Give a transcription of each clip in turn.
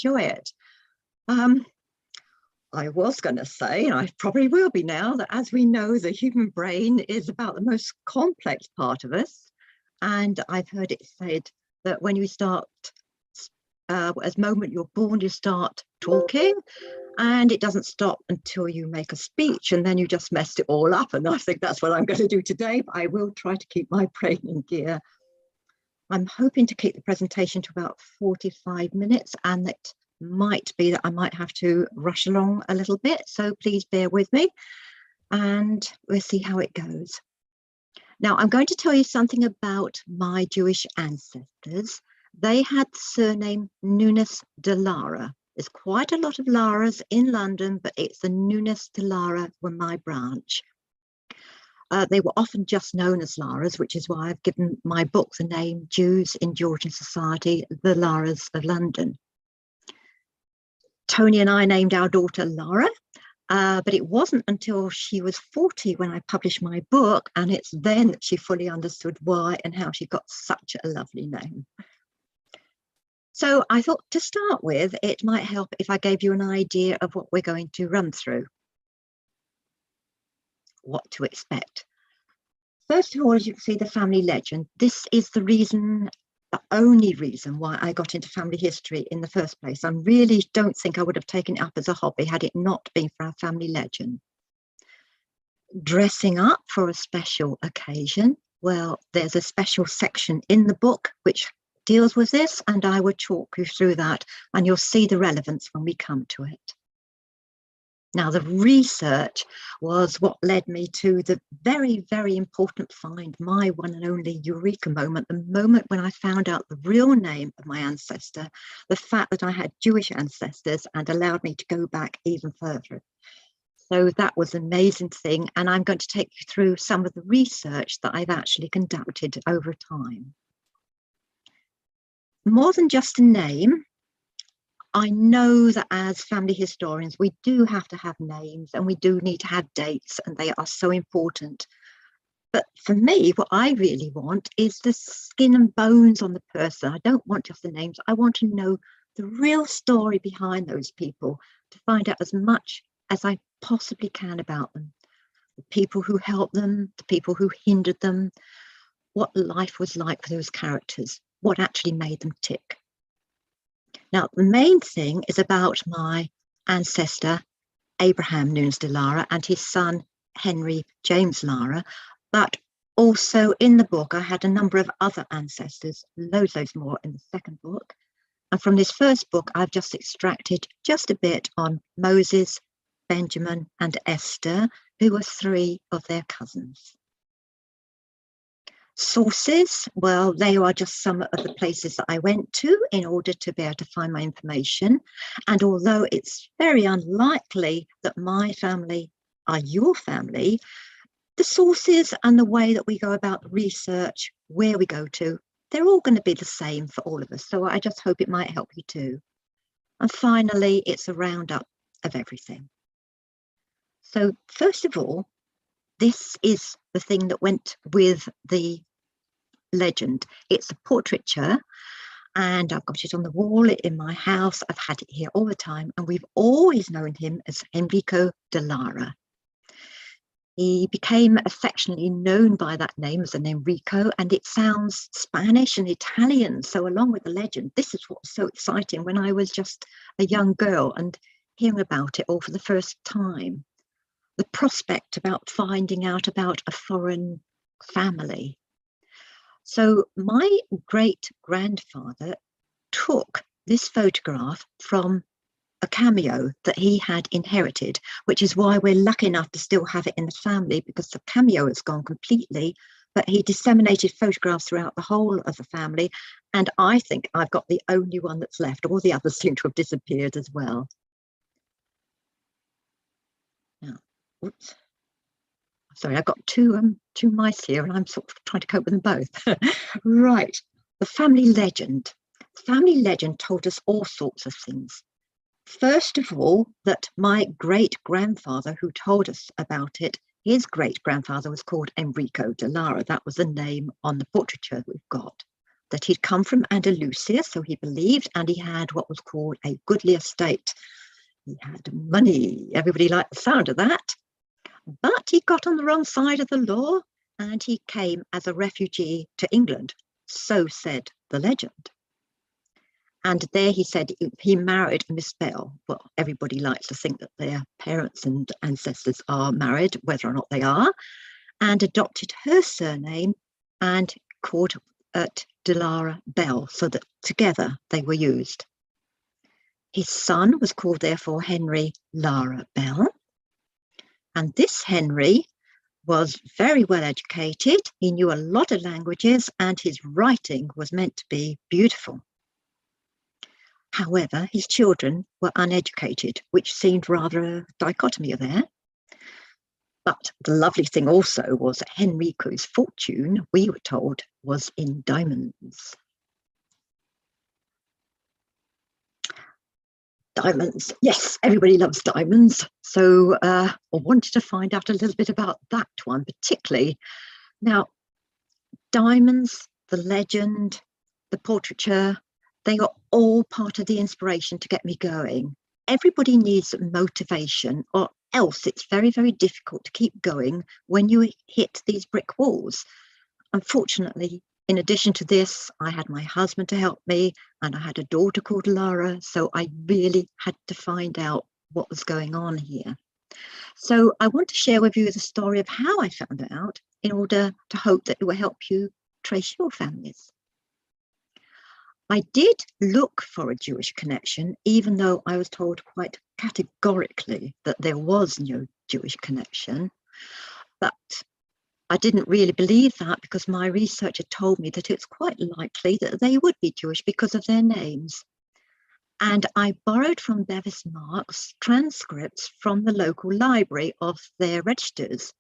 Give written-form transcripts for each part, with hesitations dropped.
enjoy it. I was going to say, and I probably will be now, that as we know, the human brain is about the most complex part of us. And I've heard it said that when you start, as moment you're born, you start talking, and it doesn't stop until you make a speech, and then you just messed it all up. And I think that's what I'm going to do today, but I will try to keep my brain in gear. I'm hoping to keep the presentation to about 45 minutes, and that might be that I might have to rush along a little bit, so please bear with me and we'll see how it goes. Now, I'm going to tell you something about my Jewish ancestors. They had the surname Nunes de Lara. There's quite a lot of Laras in London, but it's the Nunes de Lara were my branch. They were often just known as Laras, which is why I've given my book the name Jews in Georgian Society, the Laras of London. Tony and I named our daughter Lara, but it wasn't until she was 40 when I published my book, and it's then that she fully understood why and how she got such a lovely name. So I thought to start with, it might help if I gave you an idea of what we're going to run through, what to expect. First of all, as you can see, the family legend. This is the reason, the only reason why I got into family history in the first place. I really don't think I would have taken it up as a hobby had it not been for our family legend. Dressing up for a special occasion. Well, there's a special section in the book which deals with this, and I will talk you through that, and you'll see the relevance when we come to it. Now, the research was what led me to the very, very important find, my one and only eureka moment, the moment when I found out the real name of my ancestor, the fact that I had Jewish ancestors, and allowed me to go back even further. So that was an amazing thing, and I'm going to take you through some of the research that I've actually conducted over time. More than just a name, I know that as family historians, we do have to have names, and we do need to have dates, and they are so important. But for me, what I really want is the skin and bones on the person. I don't want just the names. I want to know the real story behind those people, to find out as much as I possibly can about them. The people who helped them, the people who hindered them, what life was like for those characters, what actually made them tick. Now, the main thing is about my ancestor, Abraham Nunes de Lara, and his son, Henry James Lara. But also in the book, I had a number of other ancestors, loads more in the second book. And from this first book, I've just extracted just a bit on Moses, Benjamin, and Esther, who were three of their cousins. Sources, well, they are just some of the places that I went to in order to be able to find my information. And although it's very unlikely that my family are your family, the sources and the way that we go about the research, where we go to, they're all going to be the same for all of us. So I just hope it might help you too. And finally, it's a roundup of everything. So first of all, this is the thing that went with the legend. It's a portraiture, and I've got it on the wall in my house. I've had it here all the time, and we've always known him as Enrico de Lara. He became affectionately known by that name as an Enrico, and it sounds Spanish and Italian. So along with the legend, this is what was so exciting when I was just a young girl and hearing about it all for the first time. The prospect about finding out about a foreign family. So my great-grandfather took this photograph from a cameo that he had inherited, which is why we're lucky enough to still have it in the family, because the cameo has gone completely, but he disseminated photographs throughout the whole of the family, and I think I've got the only one that's left. All the others seem to have disappeared as well. Now, oops. Sorry, I've got two mice here, and I'm sort of trying to cope with them both. Right, the family legend. The family legend told us all sorts of things. First of all, that my great-grandfather who told us about it, his great-grandfather was called Enrico de Lara. That was the name on the portraiture we've got. that he'd come from Andalusia, so he believed, and he had what was called a goodly estate. He had money. Everybody liked the sound of that. But he got on the wrong side of the law, and he came as a refugee to England. So said the legend. And there he said he married Miss Bell. Well, everybody likes to think that their parents and ancestors are married, whether or not they are, and adopted her surname and called it Delara Bell, so that together they were used. His son was called therefore Henry Lara Bell. And this Henry was very well educated. He knew a lot of languages and his writing was meant to be beautiful. However, his children were uneducated, which seemed rather a dichotomy there. But the lovely thing also was that Henrico's fortune, we were told, was in diamonds. Diamonds, yes, everybody loves diamonds. So I wanted to find out a little bit about that one particularly. Now, diamonds, the legend, the portraiture, they are all part of the inspiration to get me going. Everybody needs motivation, or else it's very, very difficult to keep going when you hit these brick walls. Unfortunately, in addition to this, I had my husband to help me, and I had a daughter called Lara, so I really had to find out what was going on here. So I want to share with you the story of how I found out, in order to hope that it will help you trace your families. I did look for a Jewish connection, even though I was told quite categorically that there was no Jewish connection. But I didn't really believe that, because my research had told me that it's quite likely that they would be Jewish because of their names. And I borrowed from Bevis Marks transcripts from the local library of their registers.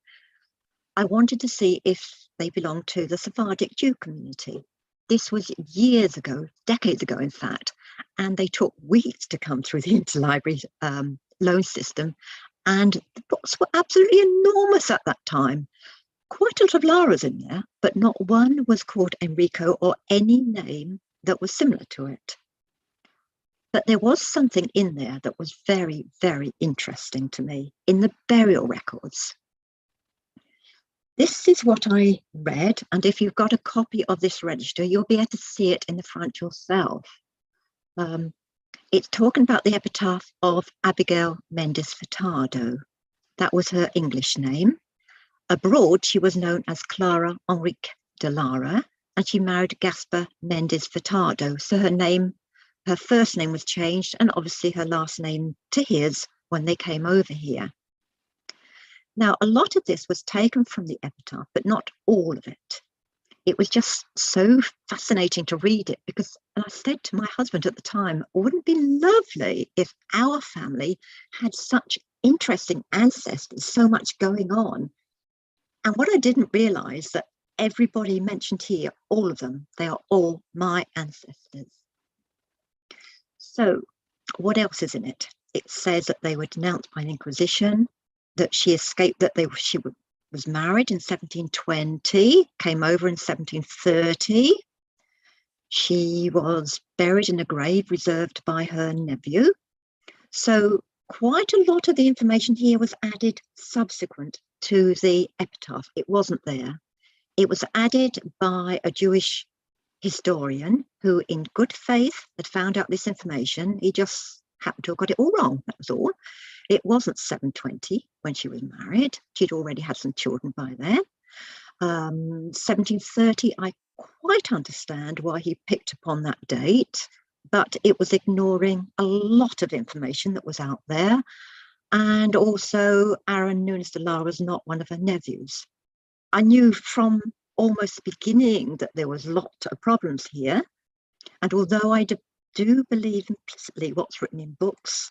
I wanted to see if they belonged to the Sephardic Jew community. This was years ago, decades ago, in fact, and they took weeks to come through the interlibrary loan system, and the books were absolutely enormous at that time. Quite a lot of Laras in there, but not one was called Enrico or any name that was similar to it. But there was something in there that was very, very interesting to me in the burial records. This is what I read, and if you've got a copy of this register, you'll be able to see it in the front yourself. It's talking about the epitaph of Abigail Mendes Furtado. That was her English name. Abroad, she was known as Clara Enrique de Lara, and she married Gaspar Mendes Furtado. So her first name was changed, and obviously her last name to his when they came over here. Now, a lot of this was taken from the epitaph, but not all of it. It was just so fascinating to read it, because, and I said to my husband at the time, wouldn't it be lovely if our family had such interesting ancestors, so much going on? And what I didn't realize, that everybody mentioned here, all of them, they are all my ancestors. So what else is in it? It says that they were denounced by an Inquisition, that she escaped, that she was married in 1720, came over in 1730. She was buried in a grave reserved by her nephew. So quite a lot of the information here was added subsequent to the epitaph. It wasn't there. It was added by a Jewish historian who, in good faith, had found out this information. He just happened to have got it all wrong, that was all. It wasn't 720 when she was married. She'd already had some children by then. 1730, I quite understand why he picked upon that date, but it was ignoring a lot of information that was out there. And also, Aaron Nunes de Lara was not one of her nephews. I knew from almost the beginning that there was a lot of problems here. And although I do believe implicitly what's written in books,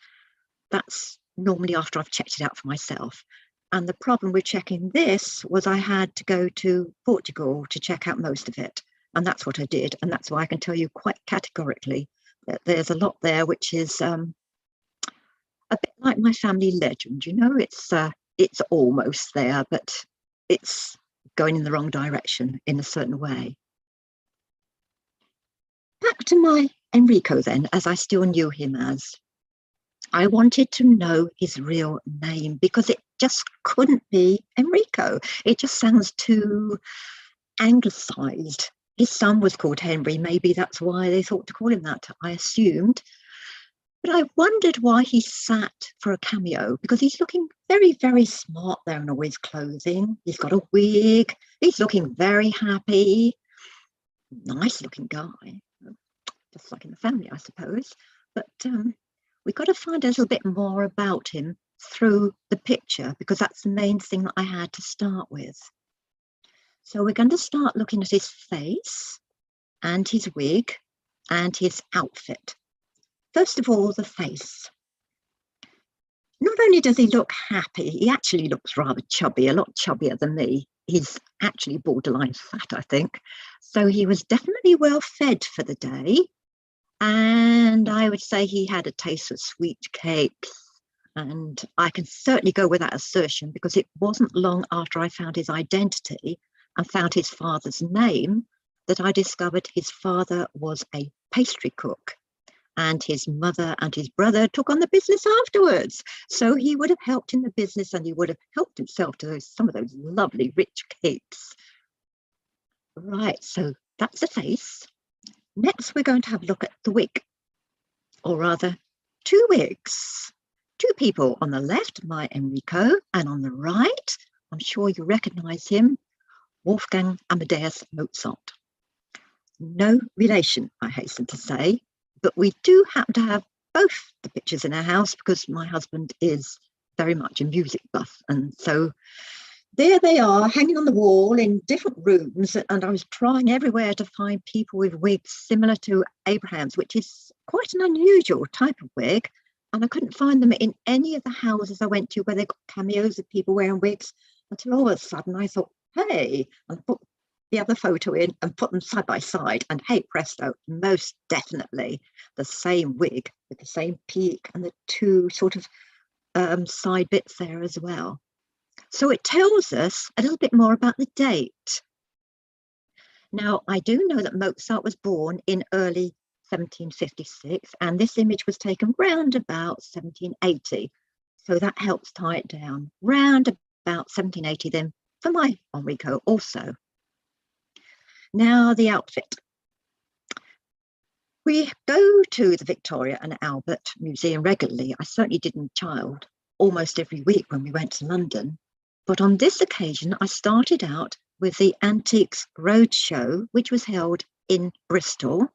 that's normally after I've checked it out for myself. And the problem with checking this was I had to go to Portugal to check out most of it. And that's what I did. And that's why I can tell you quite categorically that there's a lot there which is a bit like my family legend. You know, it's almost there, but it's going in the wrong direction in a certain way. back to my Enrico then, as I still knew him as. I wanted to know his real name because it just couldn't be Enrico. It just sounds too anglicised. His son was called Henry. Maybe that's why they thought to call him that, I assumed. But I wondered why he sat for a cameo, because he's looking very, very smart there in all his clothing. He's got a wig. He's looking very happy. Nice looking guy, just like in the family, I suppose. But we've got to find a little bit more about him through the picture, because that's the main thing that I had to start with. So we're going to start looking at his face and his wig and his outfit. First of all, the face. Not only does he look happy, he actually looks rather chubby, a lot chubbier than me. He's actually borderline fat, I think. So he was definitely well fed for the day. And I would say he had a taste for sweet cakes. And I can certainly go with that assertion, because it wasn't long after I found his identity and found his father's name that I discovered his father was a pastry cook. And his mother and his brother took on the business afterwards. So he would have helped in the business, and he would have helped himself to some of those lovely rich cakes. Right, so that's the face. Next, we're going to have a look at the wig, or rather, two wigs. Two people on the left, my Enrico, and on the right, I'm sure you recognise him, Wolfgang Amadeus Mozart. No relation, I hasten to say, but we do happen to have both the pictures in our house, because my husband is very much a music buff. And so there they are, hanging on the wall in different rooms. And I was trying everywhere to find people with wigs similar to Abraham's, which is quite an unusual type of wig. And I couldn't find them in any of the houses I went to where they got cameos of people wearing wigs, until all of a sudden I thought, hey, and put the other photo in and put them side by side, and hey presto, most definitely the same wig with the same peak and the two sort of side bits there as well. So it tells us a little bit more about the date. Now, I do know that Mozart was born in early 1756, and this image was taken round about 1780. So that helps tie it down. Round about 1780 then for my Enrico also. Now, the outfit. We go to the Victoria and Albert Museum regularly. I certainly did as a child, almost every week when we went to London. But on this occasion, I started out with the Antiques Roadshow, which was held in Bristol.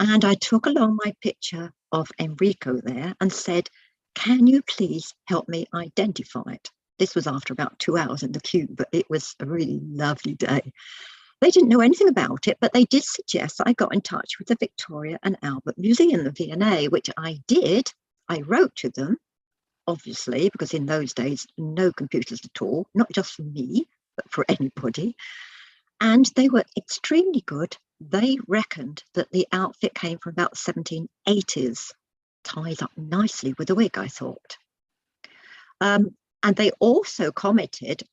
And I took along my picture of Enrico there and said, can you please help me identify it? This was after about 2 hours in the queue, but it was a really lovely day. They didn't know anything about it, but they did suggest that I got in touch with the Victoria and Albert Museum, the V&A, which I did. I wrote to them, obviously, because in those days, no computers at all, not just for me, but for anybody. And they were extremely good. They reckoned that the outfit came from about 1780s. Ties up nicely with the wig, I thought. And they also commented,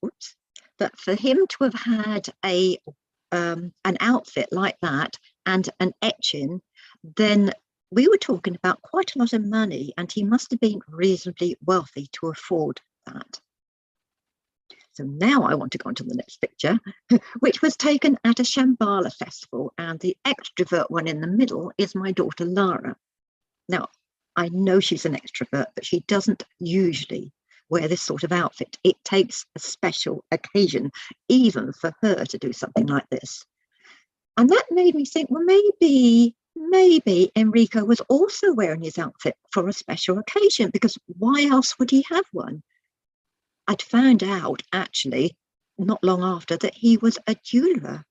that for him to have had an outfit like that and an etching, then we were talking about quite a lot of money, and he must have been reasonably wealthy to afford that. So now I want to go on to the next picture, which was taken at a Shambhala festival, and the extrovert one in the middle is my daughter Lara. Now, I know she's an extrovert, but she doesn't usually wear this sort of outfit. It takes a special occasion, even for her to do something like this. And that made me think, well, maybe Enrico was also wearing his outfit for a special occasion, because why else would he have one? I'd found out, actually, not long after, that he was a jeweler.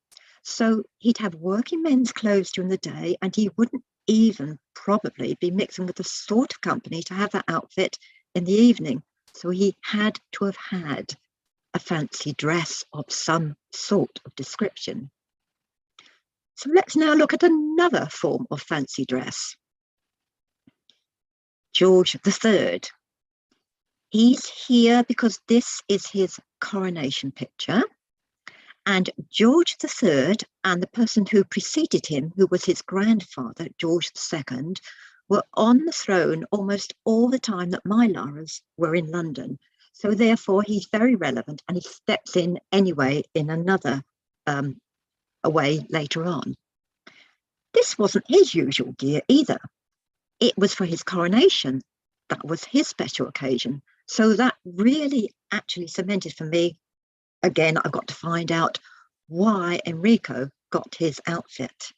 So he'd have working men's clothes during the day, and he wouldn't even probably be mixing with the sort of company to have that outfit in the evening. So he had to have had a fancy dress of some sort of description. So let's now look at another form of fancy dress. George III. He's here because this is his coronation picture. And George III and the person who preceded him, who was his grandfather, George II, were on the throne almost all the time that my Laras were in London. So therefore, he's very relevant, and he steps in anyway in another way later on. This wasn't his usual gear either. It was for his coronation. That was his special occasion. So that really actually cemented for me, again, I've got to find out why Enrico got his outfit.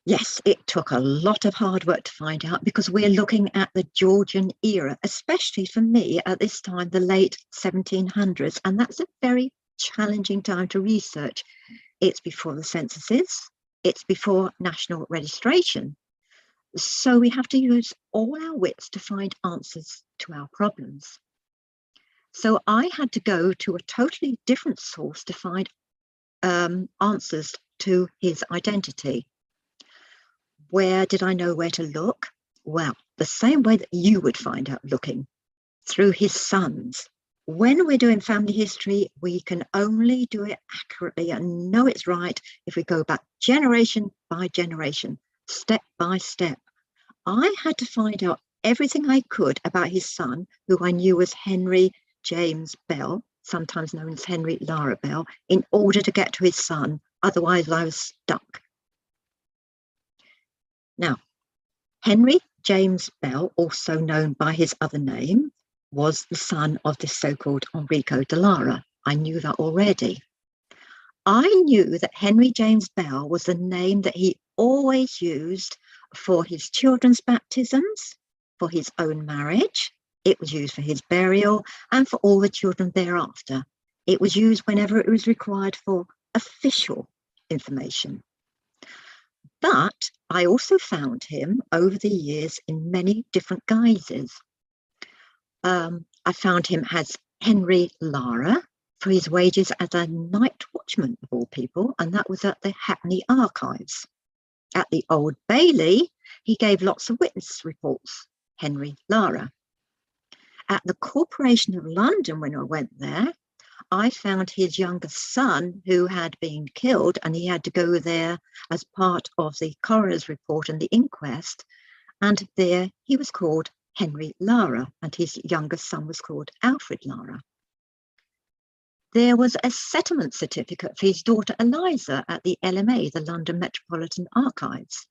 Yes, it took a lot of hard work to find out, because we're looking at the Georgian era, especially for me at this time, the late 1700s, and that's a very challenging time to research. It's before the censuses, it's before national registration. So we have to use all our wits to find answers to our problems. So I had to go to a totally different source to find answers to his identity. Where did I know where to look? Well, the same way that you would find out looking, through his sons. When we're doing family history, we can only do it accurately and know it's right if we go back generation by generation, step by step. I had to find out everything I could about his son, who I knew was Henry James Bell, sometimes known as Henry Lara Bell, in order to get to his son. Otherwise, I was stuck. Now, Henry James Bell, also known by his other name, was the son of this so-called Enrico de Lara. I knew that already. I knew that Henry James Bell was the name that he always used for his children's baptisms, for his own marriage. It was used for his burial, and for all the children thereafter. It was used whenever it was required for official information. But I also found him over the years in many different guises. I found him as Henry Lara for his wages as a night watchman of all people, and that was at the Hackney Archives. At the Old Bailey, he gave lots of witness reports, Henry Lara. At the Corporation of London, when I went there, I found his younger son, who had been killed, and he had to go there as part of the coroner's report and the inquest. And there he was called Henry Lara, and his younger son was called Alfred Lara. There was a settlement certificate for his daughter Eliza at the LMA, the London Metropolitan Archives.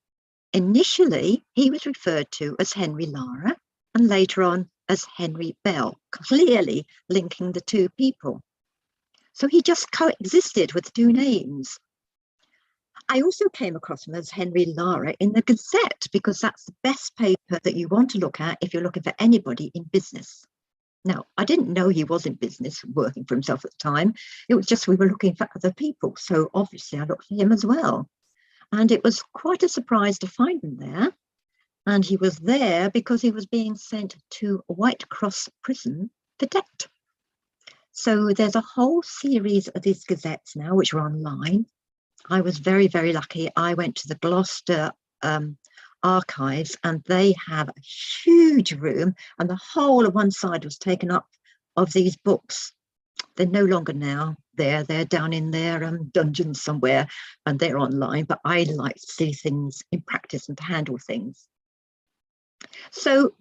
Initially, he was referred to as Henry Lara, and later on as Henry Bell, clearly linking the two people. So he just coexisted with the two names. I also came across him as Henry Lara in the Gazette, because that's the best paper that you want to look at if you're looking for anybody in business. Now, I didn't know he was in business, working for himself at the time. It was just we were looking for other people. So obviously I looked for him as well. And it was quite a surprise to find him there. And he was there because he was being sent to White Cross Prison for debt. So there's a whole series of these gazettes now, which are online. I was very, very lucky. I went to the Gloucester Archives, and they have a huge room, and the whole of one side was taken up of these books. They're no longer now there. They're down in their dungeons somewhere, and they're online. But I like to see things in practice and to handle things. So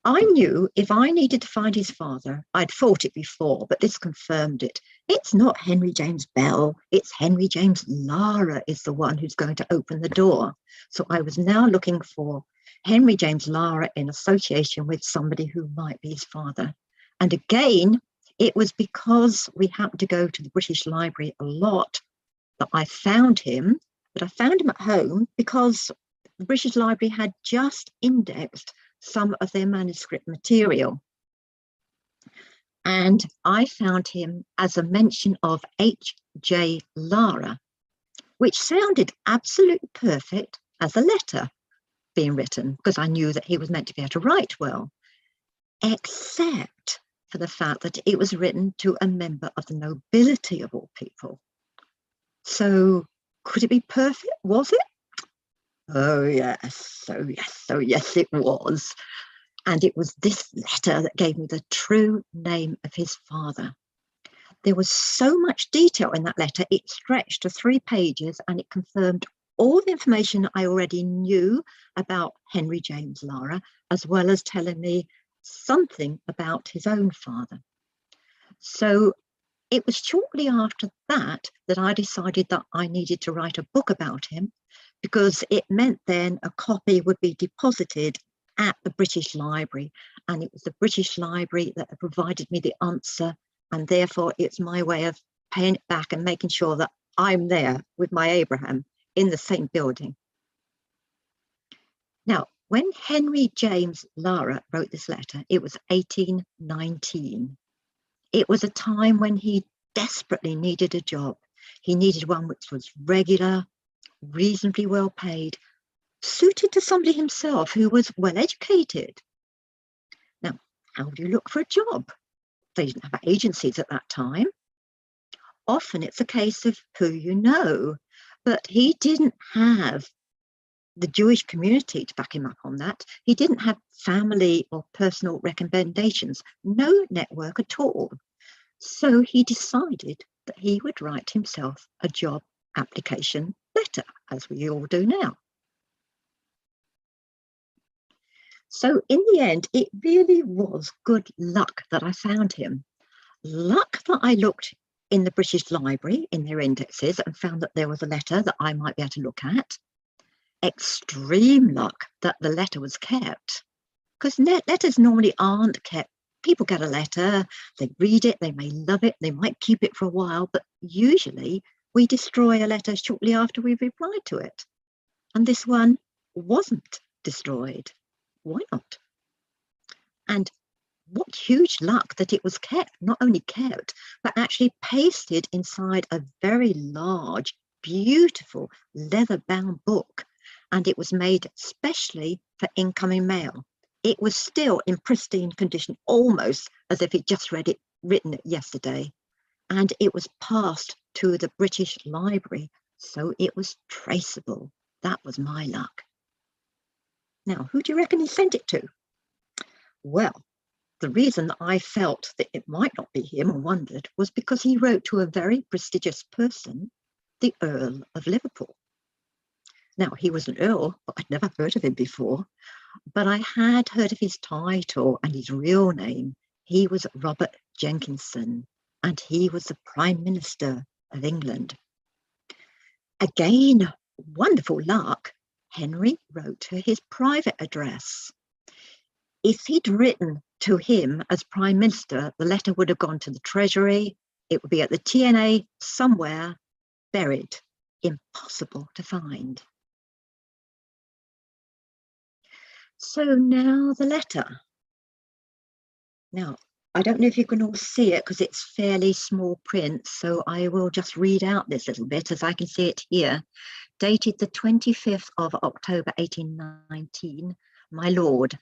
I knew if I needed to find his father, I'd thought it before, but this confirmed it. It's not Henry James Bell, it's Henry James Lara is the one who's going to open the door. So I was now looking for Henry James Lara in association with somebody who might be his father. And again, it was because we happened to go to the British Library a lot that I found him, but I found him at home because the British Library had just indexed some of their manuscript material. And I found him as a mention of H.J. Lara, which sounded absolutely perfect as a letter being written, because I knew that he was meant to be able to write well, except for the fact that it was written to a member of the nobility of all people. So could it be perfect? Was it? Oh yes, it was. And it was this letter that gave me the true name of his father. There was so much detail in that letter, it stretched to 3 pages, and it confirmed all the information I already knew about Henry James Lara, as well as telling me something about his own father. So it was shortly after that that I decided that I needed to write a book about him, because it meant then a copy would be deposited at the British Library, and it was the British Library that had provided me the answer, and therefore it's my way of paying it back and making sure that I'm there with my Abraham in the same building. Now, when Henry James Lara wrote this letter, it was 1819. It was a time when he desperately needed a job. He needed one which was regular, reasonably well paid, suited to somebody himself who was well educated. Now, how do you look for a job? They didn't have agencies at that time. Often it's a case of who you know, but he didn't have the Jewish community to back him up on that. He didn't have family or personal recommendations, no network at all. So he decided that he would write himself a job application letter, as we all do now. So in the end, it really was good luck that I found him. Luck that I looked in the British Library in their indexes and found that there was a letter that I might be able to look at. Extreme luck that the letter was kept, because letters normally aren't kept. People get a letter, they read it, they may love it, they might keep it for a while, but usually we destroy a letter shortly after we've replied to it. And this one wasn't destroyed. Why not? And what huge luck that it was kept, not only kept, but actually pasted inside a very large, beautiful leather-bound book. And it was made specially for incoming mail. It was still in pristine condition, almost as if he'd just written it yesterday. And it was passed to the British Library, so it was traceable. That was my luck. Now, who do you reckon he sent it to? Well, the reason that I felt that it might not be him or wondered was because he wrote to a very prestigious person, the Earl of Liverpool. Now, he was an earl, but I'd never heard of him before, but I had heard of his title and his real name. He was Robert Jenkinson, and he was the Prime Minister of England. Again, wonderful luck, Henry wrote to his private address. If he'd written to him as Prime Minister, the letter would have gone to the Treasury. It would be at the TNA somewhere, buried, impossible to find. So now the letter. Now, I don't know if you can all see it because it's fairly small print, so I will just read out this little bit as I can see it here. Dated the 25th of October 1819, my Lord,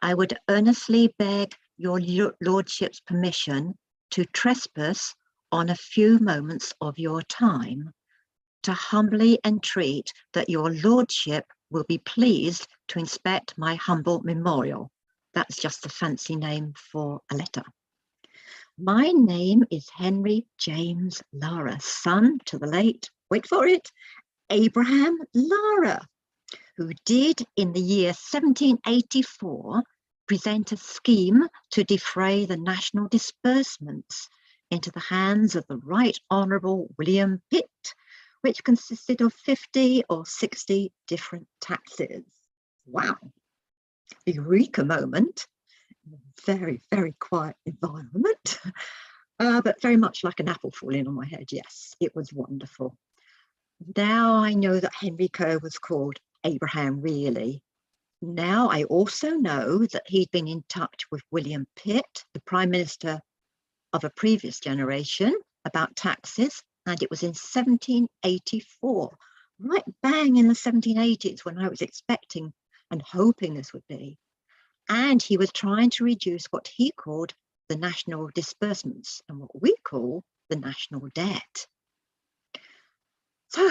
I would earnestly beg your lordship's permission to trespass on a few moments of your time, to humbly entreat that your lordship will be pleased to inspect my humble memorial. That's just a fancy name for a letter. My name is Henry James Lara, son to the late, wait for it, Abraham Lara, who did in the year 1784 present a scheme to defray the national disbursements into the hands of the Right Honourable William Pitt, which consisted of 50 or 60 different taxes. Wow, eureka moment. Very, very quiet environment, but very much like an apple falling on my head. Yes, it was wonderful. Now I know that Henry Kerr was called Abraham, really. Now I also know that he'd been in touch with William Pitt, the Prime Minister of a previous generation, about taxes, and it was in 1784, right bang in the 1780s, when I was expecting and hoping this would be. And he was trying to reduce what he called the national disbursements and what we call the national debt. So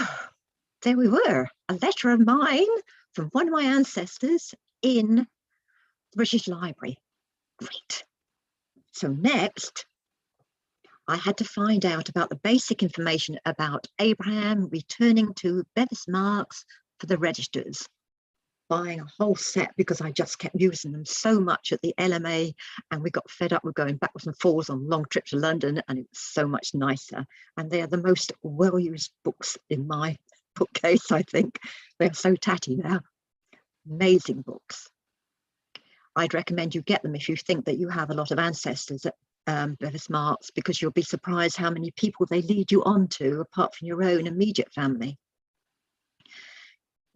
there we were, a letter of mine from one of my ancestors in British Library. Great. So next, I had to find out about the basic information about Abraham returning to Bevis Marks for the registers, buying a whole set because I just kept using them so much at the LMA, and we got fed up with going backwards and forwards on long trips to London, and it was so much nicer. And they are the most well-used books in my bookcase, I think. They're so tatty now. Amazing books. I'd recommend you get them if you think that you have a lot of ancestors at Bevis Marks, because you'll be surprised how many people they lead you on to apart from your own immediate family.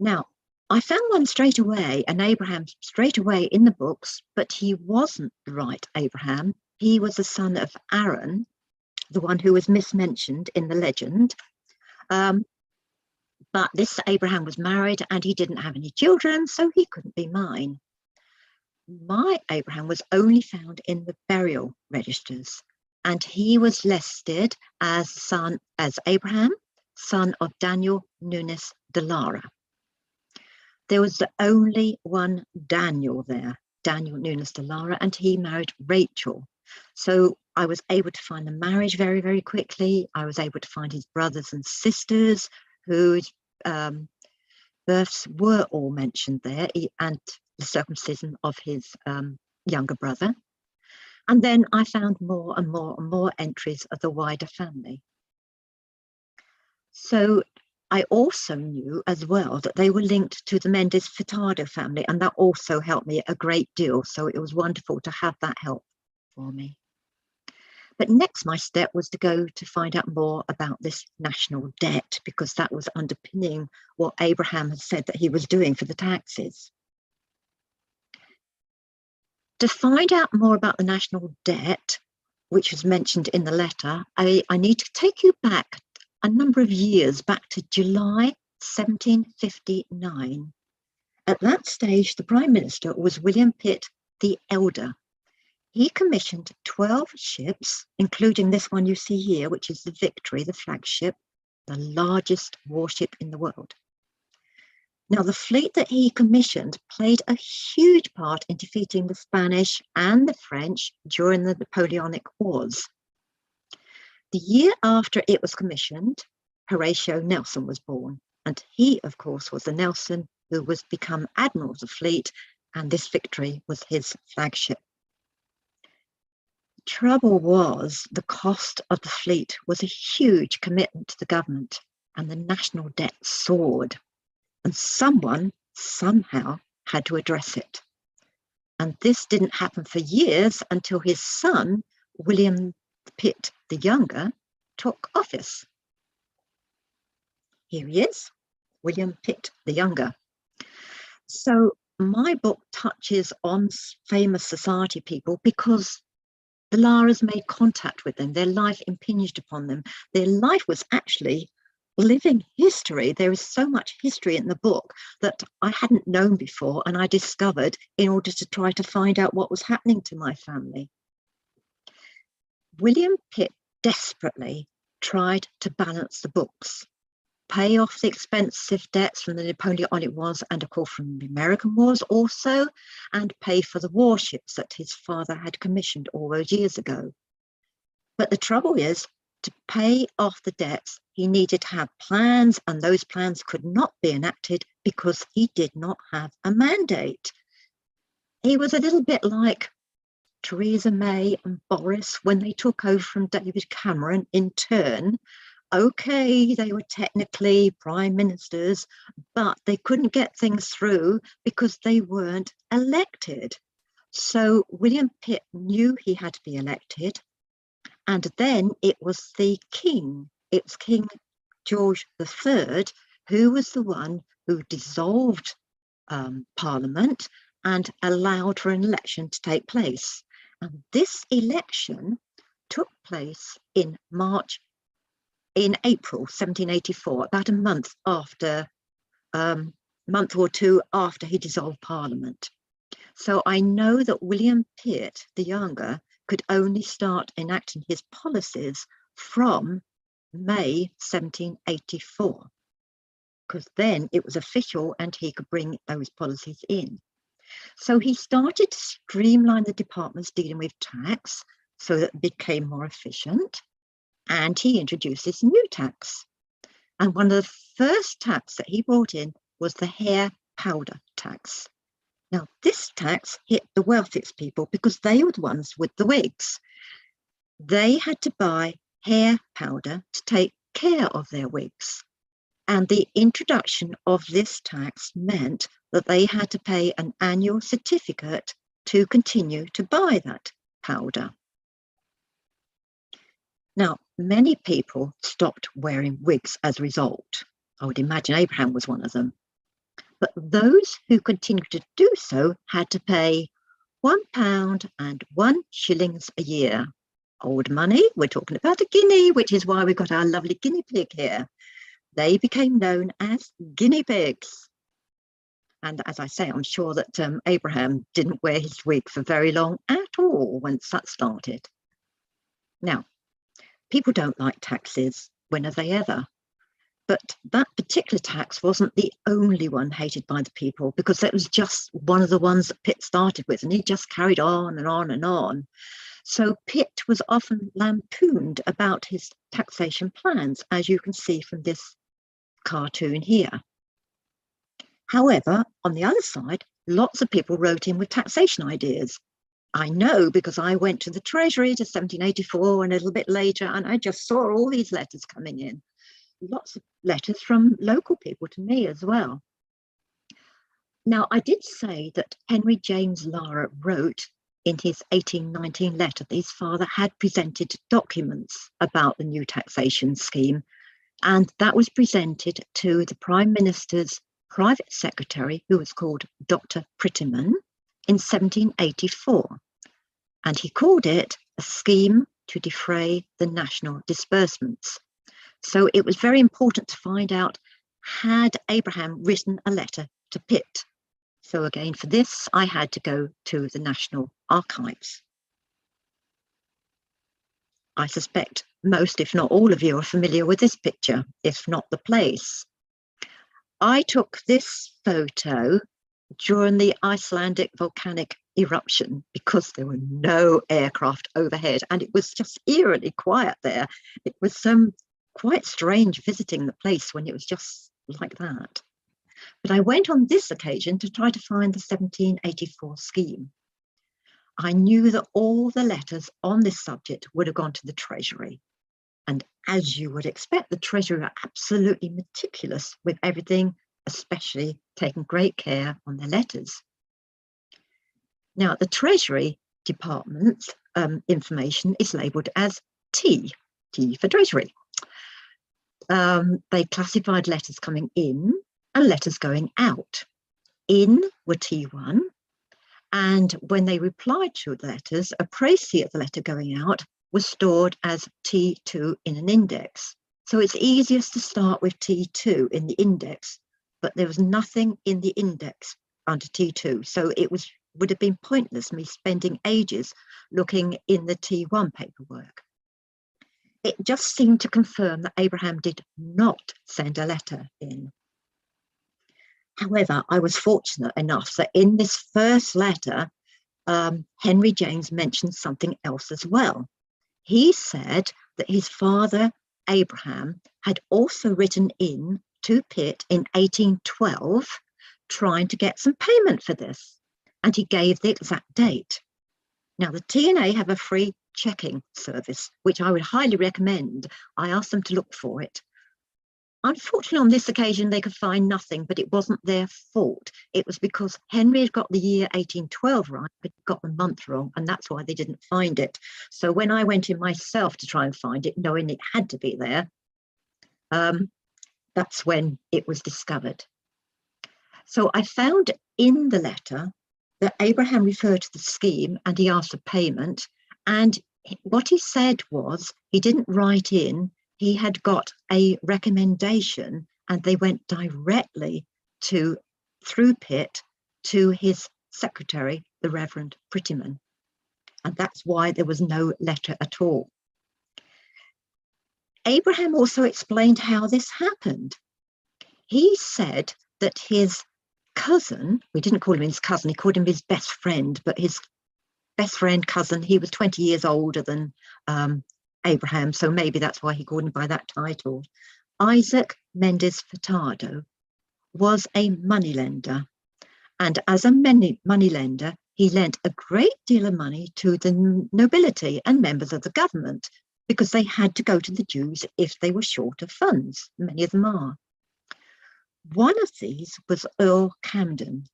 Now, I found one straight away, an Abraham straight away in the books, but he wasn't the right Abraham. He was the son of Aaron, the one who was mismentioned in the legend. But this Abraham was married and he didn't have any children, so he couldn't be mine. My Abraham was only found in the burial registers, and he was listed as Abraham, son of Daniel Nunes de Lara. There was only one Daniel there, Daniel Nunes de Lara, and he married Rachel. So I was able to find the marriage very, very quickly. I was able to find his brothers and sisters whose births were all mentioned there, and the circumcision of his younger brother. And then I found more and more and more entries of the wider family. So I also knew as well that they were linked to the Mendes Furtado family, and that also helped me a great deal. So it was wonderful to have that help for me. But next, my step was to go to find out more about this national debt, because that was underpinning what Abraham had said that he was doing for the taxes. To find out more about the national debt, which was mentioned in the letter, I need to take you back a number of years, back to July 1759. At that stage, the Prime Minister was William Pitt the Elder. He commissioned 12 ships, including this one you see here, which is the Victory, the flagship, the largest warship in the world. Now, the fleet that he commissioned played a huge part in defeating the Spanish and the French during the Napoleonic Wars. The year after it was commissioned, Horatio Nelson was born, and he, of course, was the Nelson who was become Admiral of the fleet, and this Victory was his flagship. The trouble was, the cost of the fleet was a huge commitment to the government, and the national debt soared. And someone, somehow, had to address it. And this didn't happen for years until his son, William Pitt the Younger, took office. Here he is, William Pitt the Younger. So my book touches on famous society people because the Laras made contact with them. Their life impinged upon them. Their life was actually living history. There is so much history in the book that I hadn't known before, and I discovered in order to try to find out what was happening to my family. William Pitt desperately tried to balance the books, pay off the expensive debts from the Napoleonic Wars and, of course, from the American Wars also, and pay for the warships that his father had commissioned all those years ago. But the trouble is, to pay off the debts, he needed to have plans, and those plans could not be enacted because he did not have a mandate. He was a little bit like Theresa May and Boris when they took over from David Cameron in turn. Okay, they were technically prime ministers, but they couldn't get things through because they weren't elected. So William Pitt knew he had to be elected. And then it was the king, it was King George III, who was the one who dissolved Parliament and allowed for an election to take place. And this election took place in April 1784, about a month or two after he dissolved Parliament. So I know that William Pitt the Younger could only start enacting his policies from May 1784, because then it was official and he could bring those policies in. So he started to streamline the departments dealing with tax so that it became more efficient, and he introduced this new tax. And one of the first tax that he brought in was the hair powder tax. Now, this tax hit the wealthiest people because they were the ones with the wigs. They had to buy hair powder to take care of their wigs. And the introduction of this tax meant that they had to pay an annual certificate to continue to buy that powder. Now, many people stopped wearing wigs as a result. I would imagine Abraham was one of them. But those who continued to do so had to pay £1 and 1 shilling a year. Old money, we're talking about a guinea, which is why we've got our lovely guinea pig here. They became known as guinea pigs. And as I say, I'm sure that Abraham didn't wear his wig for very long at all once that started. Now, people don't like taxes, when have they ever? But that particular tax wasn't the only one hated by the people, because it was just one of the ones that Pitt started with, and he just carried on and on and on. So Pitt was often lampooned about his taxation plans, as you can see from this cartoon here. However, on the other side, lots of people wrote in with taxation ideas. I know because I went to the Treasury to 1784 and a little bit later, and I just saw all these letters coming in. Lots of letters from local people to me as well. Now, I did say that Henry James Lara wrote in his 1819 letter that his father had presented documents about the new taxation scheme, and that was presented to the Prime Minister's private secretary, who was called Dr. Prettyman, in 1784. And he called it a scheme to defray the national disbursements. So it was very important to find out, had Abraham written a letter to Pitt? So again, for this, I had to go to the National Archives. I suspect most, if not all of you, are familiar with this picture, if not the place. I took this photo during the Icelandic volcanic eruption because there were no aircraft overhead, and it was just eerily quiet there. It was quite strange visiting the place when it was just like that. But I went on this occasion to try to find the 1784 scheme. I knew that all the letters on this subject would have gone to the Treasury. And as you would expect, the Treasury are absolutely meticulous with everything, especially taking great care on their letters. Now, the Treasury Department's information is labelled as T for Treasury. They classified letters coming in and letters going out. In were T1, and when they replied to the letters, a précis of the letter going out was stored as T2 in an index. So it's easiest to start with T2 in the index, but there was nothing in the index under T2. So it would have been pointless me spending ages looking in the T1 paperwork. It just seemed to confirm that Abraham did not send a letter in. However, I was fortunate enough that in this first letter, Henry James mentioned something else as well. He said that his father, Abraham, had also written in to Pitt in 1812, trying to get some payment for this, and he gave the exact date. Now, the TNA have a free checking service, which I would highly recommend. I asked them to look for it. Unfortunately, on this occasion, they could find nothing, but it wasn't their fault. It was because Henry had got the year 1812 right, but got the month wrong, and that's why they didn't find it. So when I went in myself to try and find it, knowing it had to be there, that's when it was discovered. So I found in the letter that Abraham referred to the scheme and he asked for payment. And what he said was he didn't write in, he had got a recommendation, and they went directly through Pitt to his secretary, the Reverend Prettyman. And that's why there was no letter at all. Abraham also explained how this happened. He said that his cousin, we didn't call him his cousin, he called him his best friend, but his best friend cousin, he was 20 years older than Abraham, so maybe that's why he called him by that title. Isaac Mendes Furtado was a moneylender, and as a moneylender, he lent a great deal of money to the nobility and members of the government because they had to go to the Jews if they were short of funds. Many of them are. One of these was Earl Camden.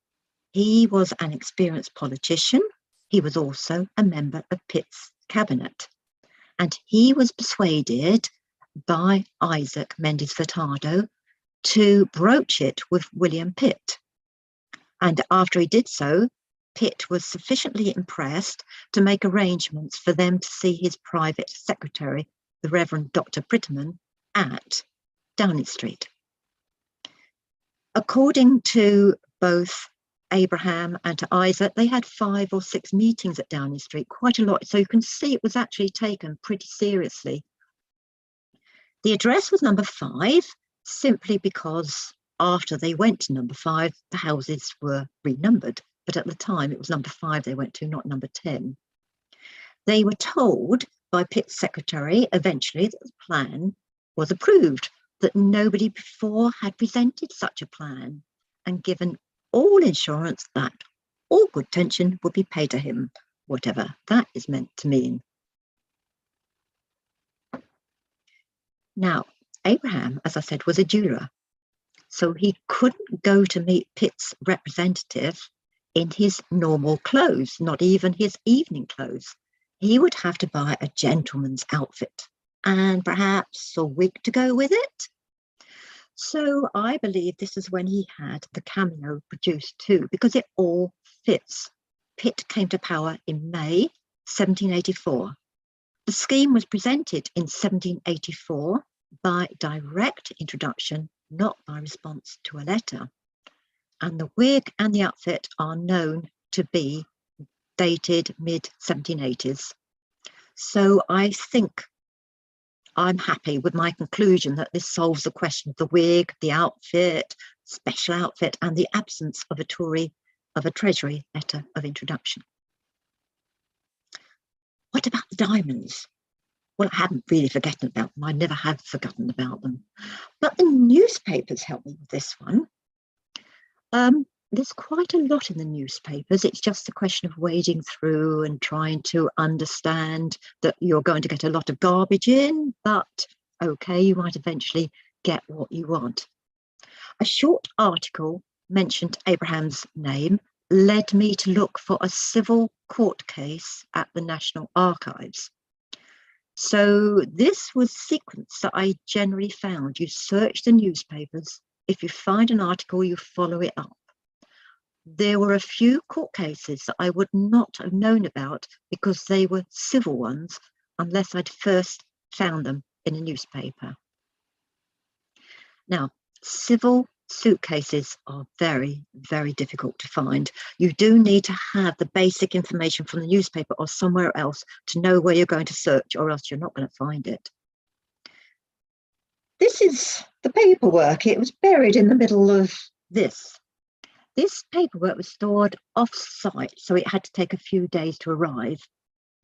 He was an experienced politician. He was also a member of Pitt's cabinet. And he was persuaded by Isaac Mendes Furtado to broach it with William Pitt. And after he did so, Pitt was sufficiently impressed to make arrangements for them to see his private secretary, the Reverend Dr. Prettyman, at Downing Street. According to both Abraham and to Isaac, they had 5 or 6 meetings at Downing Street, quite a lot. So you can see it was actually taken pretty seriously. The address was number 5, simply because after they went to number 5, the houses were renumbered. But at the time, it was number 5 they went to, not number 10. They were told by Pitt's secretary eventually that the plan was approved, that nobody before had presented such a plan, and given all insurance that all good attention would be paid to him, whatever that is meant to mean. Now, Abraham, as I said, was a jeweler, so he couldn't go to meet Pitt's representative in his normal clothes, not even his evening clothes. He would have to buy a gentleman's outfit and perhaps a wig to go with it. So I believe this is when he had the cameo produced too, because it all fits. Pitt came to power in May 1784. The scheme was presented in 1784 by direct introduction, not by response to a letter. And the wig and the outfit are known to be dated mid-1780s. So I think I'm happy with my conclusion that this solves the question of the wig, the outfit, special outfit, and the absence of a Treasury letter of introduction. What about the diamonds? Well, I haven't really forgotten about them. I never have forgotten about them. But the newspapers helped me with this one. There's quite a lot in the newspapers. It's just a question of wading through and trying to understand that you're going to get a lot of garbage in, but okay, you might eventually get what you want. A short article mentioned Abraham's name led me to look for a civil court case at the National Archives. So this was the sequence that I generally found. You search the newspapers. If you find an article, you follow it up. There were a few court cases that I would not have known about because they were civil ones unless I'd first found them in a newspaper. Now, civil suit cases are very, very difficult to find. You do need to have the basic information from the newspaper or somewhere else to know where you're going to search, or else you're not going to find it. This is the paperwork. It was buried in the middle of this. This paperwork was stored off-site, so it had to take a few days to arrive.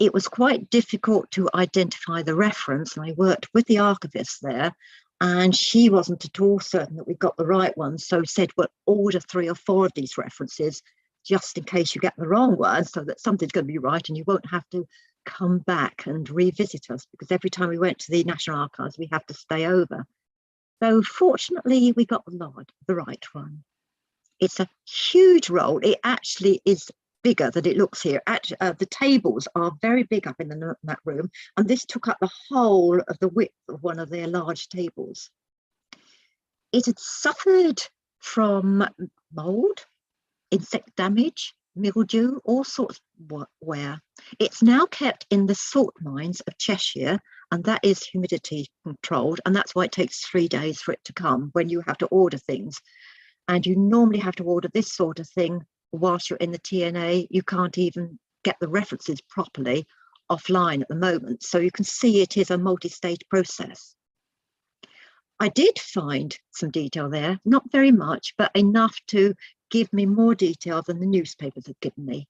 It was quite difficult to identify the reference, and I worked with the archivist there, and she wasn't at all certain that we got the right one, so said, well, order 3 or 4 of these references, just in case you get the wrong one, so that something's going to be right and you won't have to come back and revisit us, because every time we went to the National Archives, we have to stay over. So fortunately, we got the right one. It's a huge roll. It actually is bigger than it looks here. The tables are very big up in that room, and this took up the whole of the width of one of their large tables. It had suffered from mold, insect damage, mildew, all sorts of wear. It's now kept in the salt mines of Cheshire, and that is humidity controlled, and that's why it takes 3 days for it to come when you have to order things. And you normally have to order this sort of thing whilst you're in the TNA. You can't even get the references properly offline at the moment. So you can see it is a multi-stage process. I did find some detail there, not very much, but enough to give me more detail than the newspapers had given me.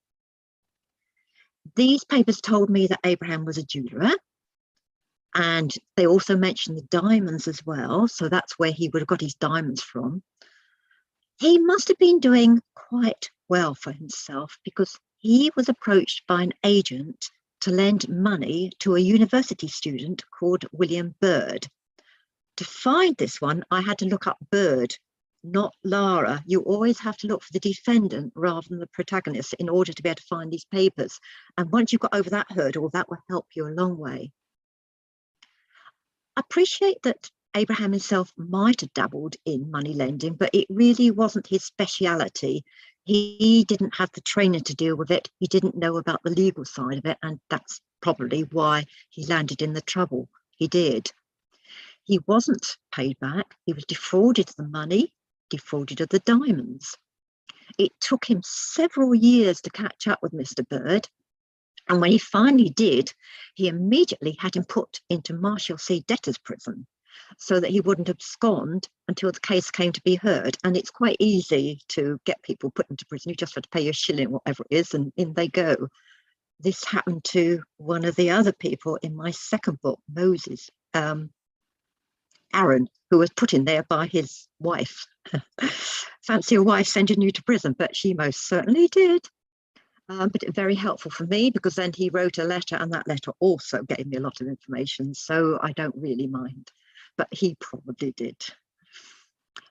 These papers told me that Abraham was a jeweler, and they also mentioned the diamonds as well, so that's where he would have got his diamonds from. He must have been doing quite well for himself, because he was approached by an agent to lend money to a university student called William Byrd. To find this one, I had to look up Byrd, not Lara. You always have to look for the defendant rather than the protagonist in order to be able to find these papers. And once you've got over that hurdle, that will help you a long way. I appreciate that Abraham himself might have dabbled in money lending, but it really wasn't his speciality. He didn't have the training to deal with it. He didn't know about the legal side of it, and that's probably why he landed in the trouble he did. He wasn't paid back. He was defrauded of the money, defrauded of the diamonds. It took him several years to catch up with Mr. Byrd. And when he finally did, he immediately had him put into Marshalsea debtors prison so that he wouldn't abscond until the case came to be heard. And it's quite easy to get people put into prison. You just have to pay a shilling, whatever it is, and in they go. This happened to one of the other people in my second book, Moses, Aaron, who was put in there by his wife. Fancy a wife sending you to prison, but she most certainly did. But very helpful for me, because then he wrote a letter, and that letter also gave me a lot of information, so I don't really mind, but he probably did.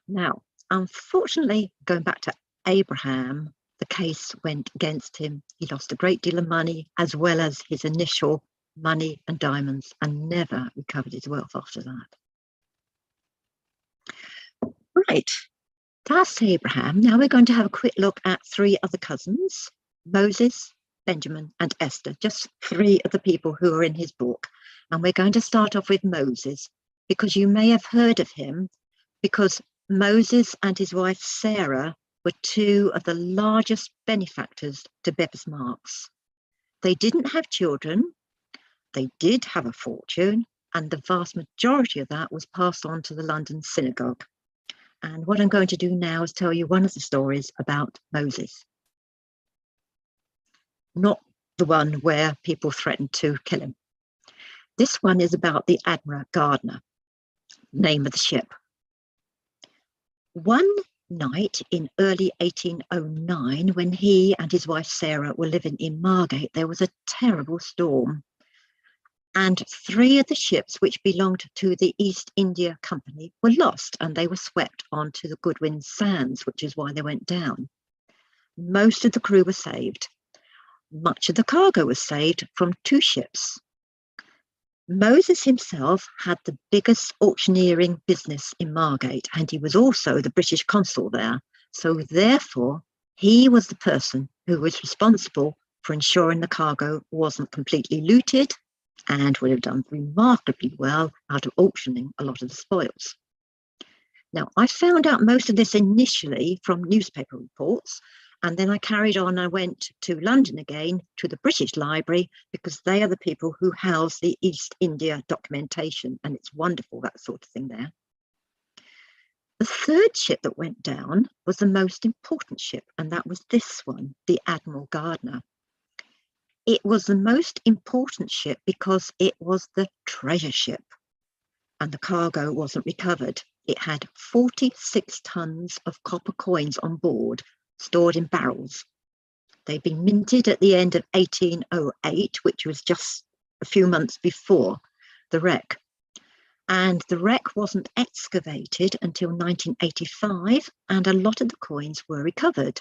Now, unfortunately, going back to Abraham, the case went against him. He lost a great deal of money, as well as his initial money and diamonds, and never recovered his wealth after that. Right, that's Abraham. Now we're going to have a quick look at three other cousins: Moses, Benjamin, and Esther, just three of the people who are in his book. And we're going to start off with Moses, because you may have heard of him, because Moses and his wife Sarah were two of the largest benefactors to Bevis Marks. They didn't have children, they did have a fortune, and the vast majority of that was passed on to the London synagogue. And what I'm going to do now is tell you one of the stories about Moses. Not the one where people threatened to kill him. This one is about the Admiral Gardner, name of the ship. One night in early 1809, when he and his wife Sarah were living in Margate, there was a terrible storm. And three of the ships which belonged to the East India Company were lost, and they were swept onto the Goodwin Sands, which is why they went down. Most of the crew were saved. Much of the cargo was saved from two ships. Moses himself had the biggest auctioneering business in Margate, and he was also the British consul there. So therefore, he was the person who was responsible for ensuring the cargo wasn't completely looted, and would have done remarkably well out of auctioning a lot of the spoils. Now, I found out most of this initially from newspaper reports, and then I carried on. I went to London again, to the British Library, because they are the people who house the East India documentation, and it's wonderful, that sort of thing there. The third ship that went down was the most important ship, and that was this one, the Admiral Gardner. It was the most important ship because it was the treasure ship, and the cargo wasn't recovered. It had 46 tons of copper coins on board, stored in barrels. They'd been minted at the end of 1808, which was just a few months before the wreck. And the wreck wasn't excavated until 1985, and a lot of the coins were recovered.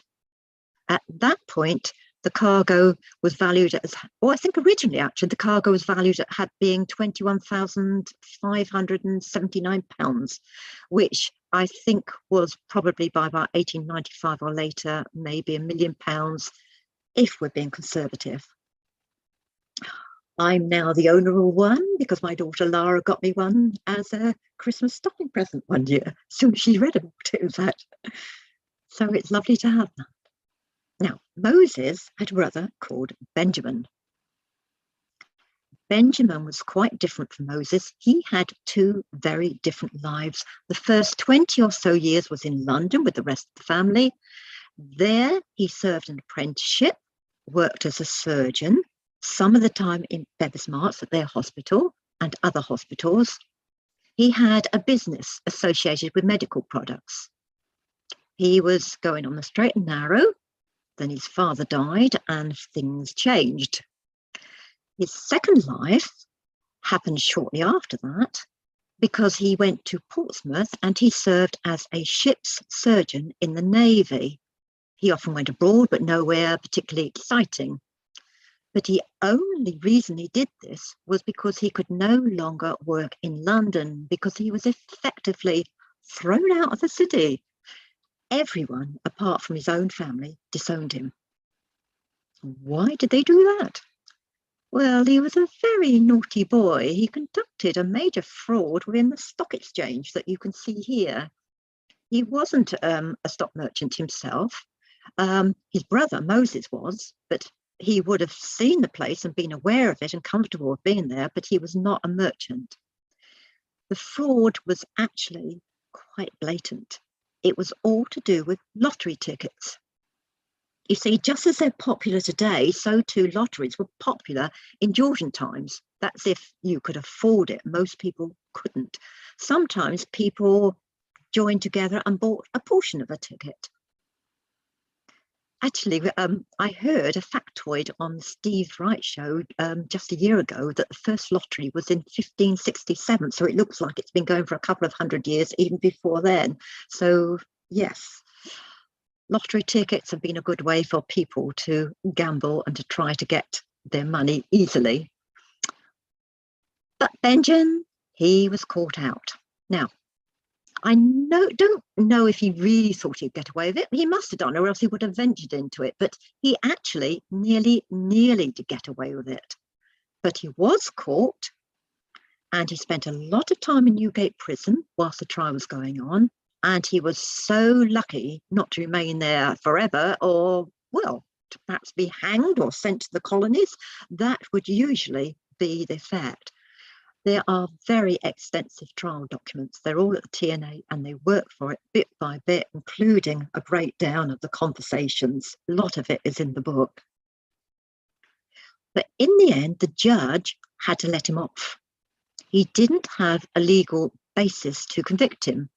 At that point, the cargo was valued as, or I think originally actually, the cargo was valued at being £21,579, which I think was probably by about 1895 or later, maybe £1 million, if we're being conservative. I'm now the owner of one because my daughter Lara got me one as a Christmas stocking present one year. So she read about it, in fact. So it's lovely to have that. Now, Moses had a brother called Benjamin. Benjamin was quite different from Moses. He had two very different lives. The first 20 or so years was in London with the rest of the family. There he served an apprenticeship, worked as a surgeon, some of the time in Bevis Marks at their hospital and other hospitals. He had a business associated with medical products. He was going on the straight and narrow. Then his father died and things changed. His second life happened shortly after that because he went to Portsmouth and he served as a ship's surgeon in the Navy. He often went abroad, but nowhere particularly exciting. But the only reason he did this was because he could no longer work in London, because he was effectively thrown out of the city. Everyone, apart from his own family, disowned him. Why did they do that? Well, he was a very naughty boy. He conducted a major fraud within the stock exchange that you can see here. He wasn't a stock merchant himself. His brother, Moses, was, but he would have seen the place and been aware of it and comfortable with being there, but he was not a merchant. The fraud was actually quite blatant. It was all to do with lottery tickets. You see, just as they're popular today, so too lotteries were popular in Georgian times. That's if you could afford it. Most people couldn't. Sometimes people joined together and bought a portion of a ticket. Actually, I heard a factoid on Steve Wright show just a year ago that the first lottery was in 1567. So it looks like it's been going for a couple of hundred years, even before then. So yes, lottery tickets have been a good way for people to gamble and to try to get their money easily. But Benjamin, he was caught out. Now, I don't know if he really thought he'd get away with it. He must have done, or else he would have ventured into it. But he actually nearly did get away with it. But he was caught, and he spent a lot of time in Newgate prison whilst the trial was going on. And he was so lucky not to remain there forever, or, well, to perhaps be hanged or sent to the colonies. That would usually be the fact. There are very extensive trial documents. They're all at the TNA and they work for it bit by bit, including a breakdown of the conversations. A lot of it is in the book. But in the end, the judge had to let him off. He didn't have a legal basis to convict him.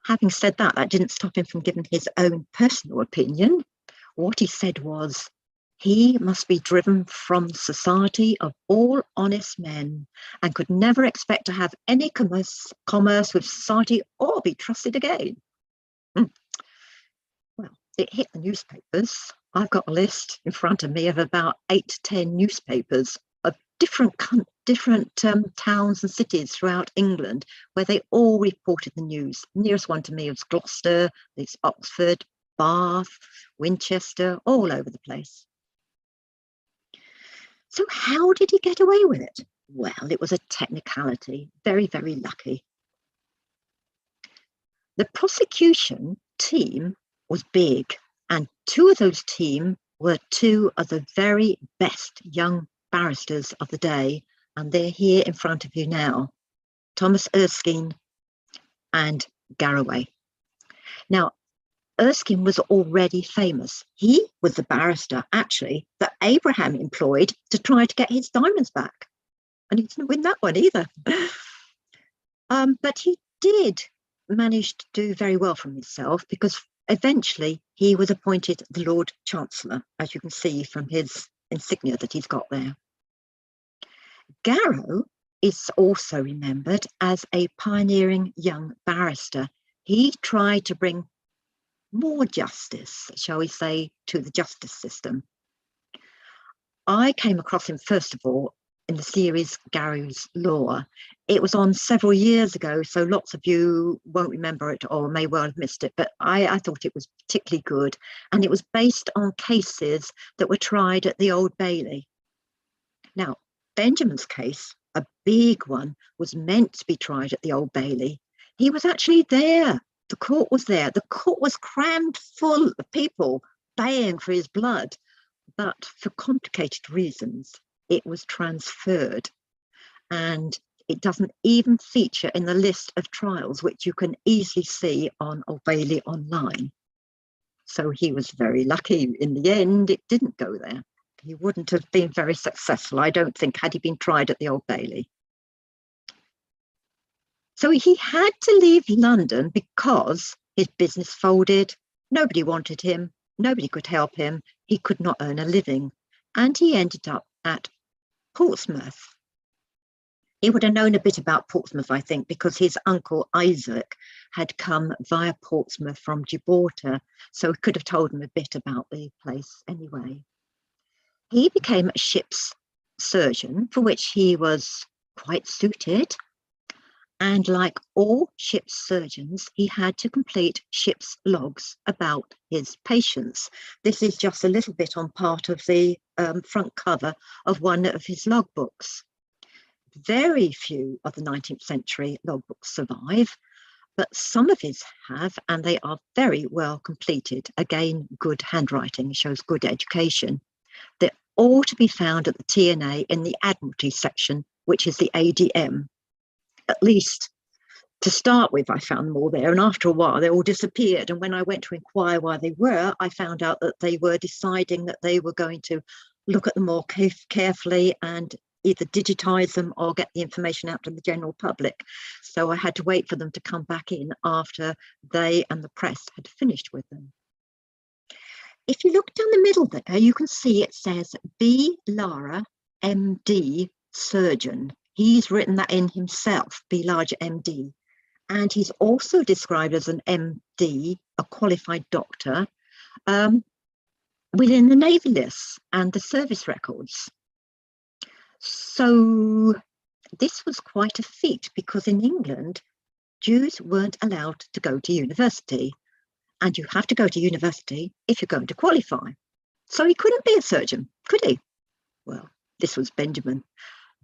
Having said that, that didn't stop him from giving his own personal opinion. What he said was, he must be driven from the society of all honest men and could never expect to have any commerce with society or be trusted again. Well, it hit the newspapers. I've got a list in front of me of about 8 to 10 newspapers of different towns and cities throughout England where they all reported the news. The nearest one to me was Gloucester, there's Oxford, Bath, Winchester, all over the place. So how did he get away with it? Well, it was a technicality, very, very lucky. The prosecution team was big, and 2 of those team were 2 of the very best young barristers of the day, and they're here in front of you now, Thomas Erskine and Garraway. Now, Erskine was already famous. He was the barrister, actually, that Abraham employed to try to get his diamonds back. And he didn't win that one either. But he did manage to do very well for himself, because eventually he was appointed the Lord Chancellor, as you can see from his insignia that he's got there. Garrow is also remembered as a pioneering young barrister. He tried to bring more justice, shall we say, to the justice system. I came across him, first of all, in the series Garrow's Law. It was on several years ago, so lots of you won't remember it or may well have missed it, but I thought it was particularly good. And it was based on cases that were tried at the Old Bailey. Now, Benjamin's case, a big one, was meant to be tried at the Old Bailey. He was actually there. The court was there. The court was crammed full of people baying for his blood. But for complicated reasons, it was transferred. And it doesn't even feature in the list of trials, which you can easily see on Old Bailey online. So he was very lucky. In the end, it didn't go there. He wouldn't have been very successful, I don't think, had he been tried at the Old Bailey. So he had to leave London because his business folded. Nobody wanted him. Nobody could help him. He could not earn a living. And he ended up at Portsmouth. He would have known a bit about Portsmouth, I think, because his uncle Isaac had come via Portsmouth from Gibraltar. So he could have told him a bit about the place anyway. He became a ship's surgeon, for which he was quite suited. And like all ship's surgeons, he had to complete ship's logs about his patients. This is just a little bit on part of the front cover of one of his logbooks. Very few of the 19th century logbooks survive, but some of his have, and they are very well completed. Again, good handwriting, shows good education. They're all to be found at the TNA in the Admiralty section, which is the ADM. At least to start with, I found them all there, and after a while they all disappeared. And when I went to inquire why they were, I found out that they were deciding that they were going to look at them more carefully and either digitize them or get the information out to the general public. So I had to wait for them to come back in after they and the press had finished with them. If you look down the middle there, you can see it says B. Lara, MD, surgeon. He's written that in himself, B. Lara, MD. And he's also described as an MD, a qualified doctor, within the Navy lists and the service records. So this was quite a feat, because in England, Jews weren't allowed to go to university, and you have to go to university if you're going to qualify. So he couldn't be a surgeon, could he? Well, this was Benjamin,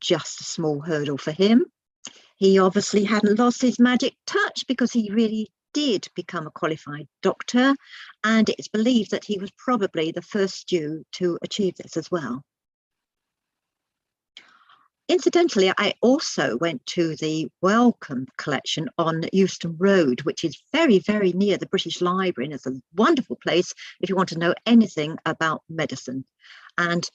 just a small hurdle for him. He obviously hadn't lost his magic touch, because he really did become a qualified doctor, and it's believed that he was probably the first Jew to achieve this as well. Incidentally, I also went to the Wellcome collection on Euston Road, which is very, very near the British Library, and it's a wonderful place if you want to know anything about medicine. And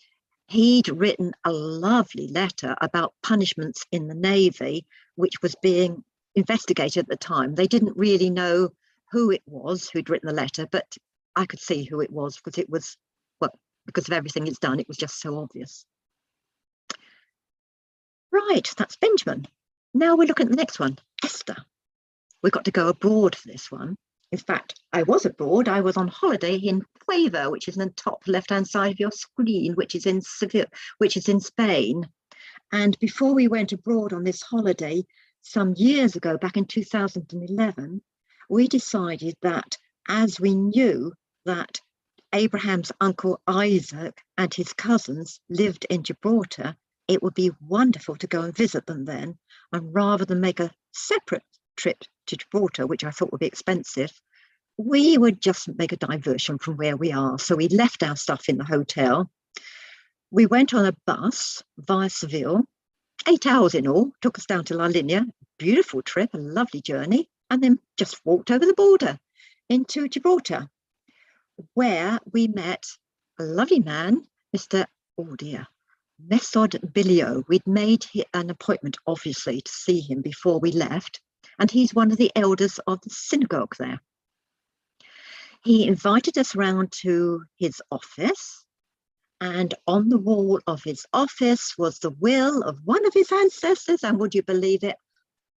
he'd written a lovely letter about punishments in the Navy, which was being investigated at the time. They didn't really know who it was who'd written the letter, but I could see who it was, because it was, well, because of everything it's done, it was just so obvious. Right, that's Benjamin. Now we're looking at the next one, Esther. We've got to go abroad for this one. In fact, I was abroad. I was on holiday in Huelva, which is in the top left-hand side of your screen, which is in Seville, which is in Spain. And before we went abroad on this holiday, some years ago, back in 2011, we decided that, as we knew that Abraham's uncle Isaac and his cousins lived in Gibraltar, it would be wonderful to go and visit them then. And rather than make a separate trip to Gibraltar, which I thought would be expensive, we would just make a diversion from where we are. So we left our stuff in the hotel. We went on a bus via Seville, 8 hours in all, took us down to La Linea, beautiful trip, a lovely journey, and then just walked over the border into Gibraltar, where we met a lovely man, Mr. Mesod Bilio. We'd made an appointment, obviously, to see him before we left, and he's one of the elders of the synagogue there. He invited us round to his office, and on the wall of his office was the will of one of his ancestors, and would you believe it,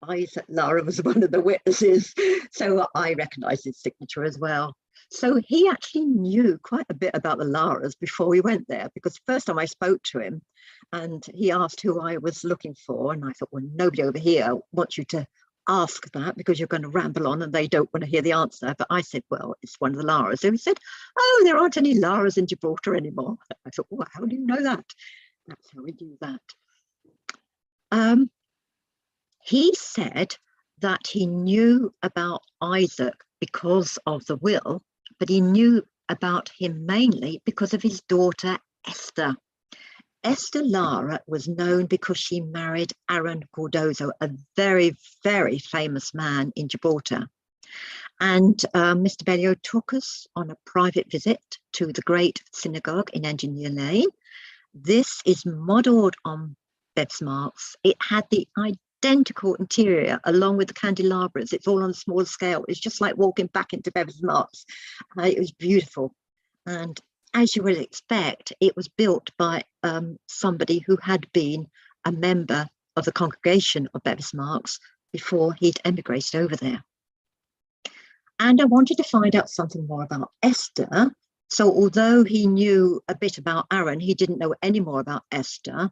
Isaac Lara was one of the witnesses, so I recognised his signature as well. So he actually knew quite a bit about the Laras before we went there, because the first time I spoke to him and he asked who I was looking for, and I thought, well, nobody over here wants you to ask that because you're going to ramble on and they don't want to hear the answer. But I said, well, it's one of the Laras. So he said, oh, there aren't any Laras in Gibraltar anymore. I thought, well, how do you know that? That's how we do that. He said that he knew about Isaac because of the will, but he knew about him mainly because of his daughter, Esther. Esther Lara was known because she married Aaron Cardozo, a very, very famous man in Gibraltar. And Mr. Bellio took us on a private visit to the Great Synagogue in Engineer Lane. This is modelled on Bevis Marks. It had the identical interior along with the candelabras. It's all on a smaller scale. It's just like walking back into Bevis Marks. It was beautiful. And as you would expect, it was built by somebody who had been a member of the congregation of Bevis Marks before he'd emigrated over there. And I wanted to find out something more about Esther. So although he knew a bit about Aaron, he didn't know any more about Esther.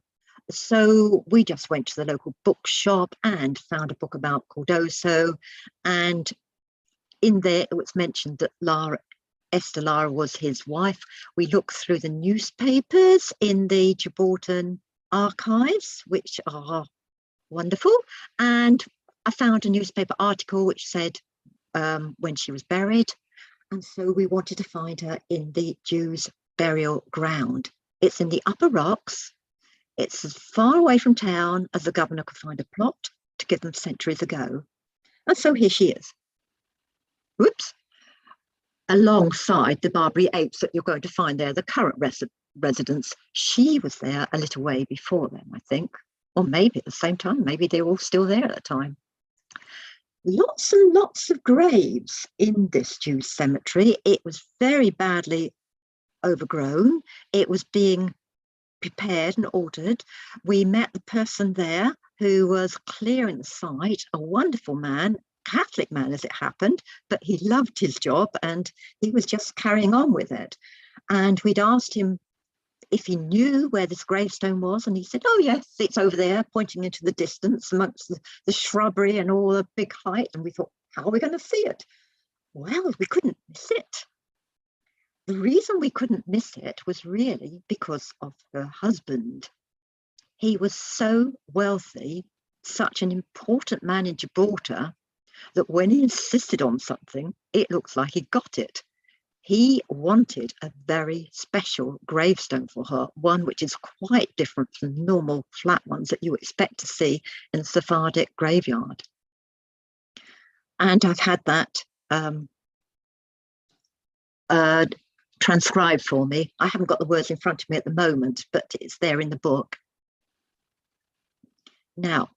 So we just went to the local bookshop and found a book about Cardoso. And in there, it was mentioned that Esther Lara was his wife. We looked through the newspapers in the Gibraltar archives, which are wonderful. And I found a newspaper article which said when she was buried. And so we wanted to find her in the Jews' burial ground. It's in the Upper Rocks. It's as far away from town as the governor could find a plot to give them centuries ago. And so here she is. Whoops. Alongside the Barbary apes that you're going to find there, the current residents. She was there a little way before them, I think. Or maybe at the same time. Maybe they were all still there at the time. Lots and lots of graves in this Jewish cemetery. It was very badly overgrown. It was being prepared and ordered. We met the person there who was clearing the site, a wonderful man, Catholic man as it happened, but he loved his job and he was just carrying on with it. And we'd asked him if he knew where this gravestone was, and he said, oh yes, it's over there, pointing into the distance amongst the shrubbery and all the big height. And we thought, how are we going to see it? Well, we couldn't miss it. The reason we couldn't miss it was really because of her husband. He was so wealthy, such an important man in Gibraltar, that when he insisted on something, it looks like he got it. He wanted a very special gravestone for her, one which is quite different from normal flat ones that you expect to see in a Sephardic graveyard. And I've had that transcribed for me. I haven't got the words in front of me at the moment, but it's there in the book. Now,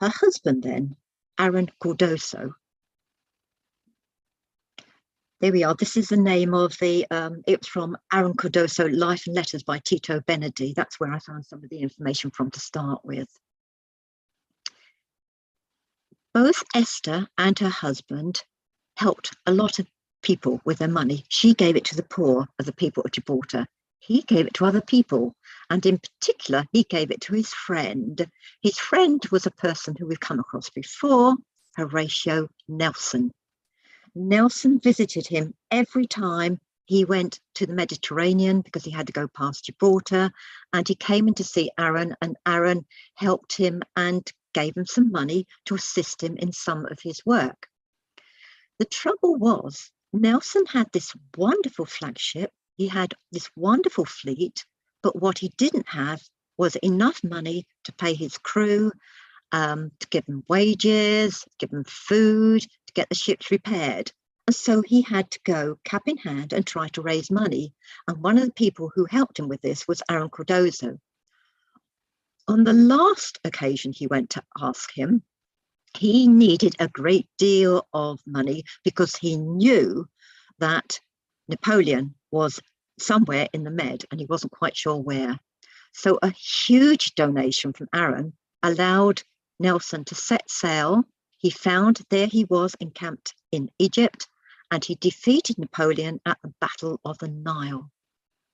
her husband then, Aaron Cardoso. There we are. This is the name of the, it's from Aaron Cardoso, Life and Letters by Tito Benedy. That's where I found some of the information from to start with. Both Esther and her husband helped a lot of people with their money. She gave it to the poor of the people of Gibraltar. He gave it to other people. And in particular, he gave it to his friend. His friend was a person who we've come across before, Horatio Nelson. Nelson visited him every time he went to the Mediterranean because he had to go past Gibraltar, and he came in to see Aaron, and Aaron helped him and gave him some money to assist him in some of his work. The trouble was, Nelson had this wonderful flagship, he had this wonderful fleet, but what he didn't have was enough money to pay his crew, to give them wages, give them food, to get the ships repaired. And so he had to go cap in hand and try to raise money. And one of the people who helped him with this was Aaron Cardoso. On the last occasion he went to ask him, he needed a great deal of money because he knew that Napoleon was somewhere in the Med and he wasn't quite sure where. So a huge donation from Aaron allowed Nelson to set sail. He found there he was encamped in Egypt, and he defeated Napoleon at the Battle of the Nile.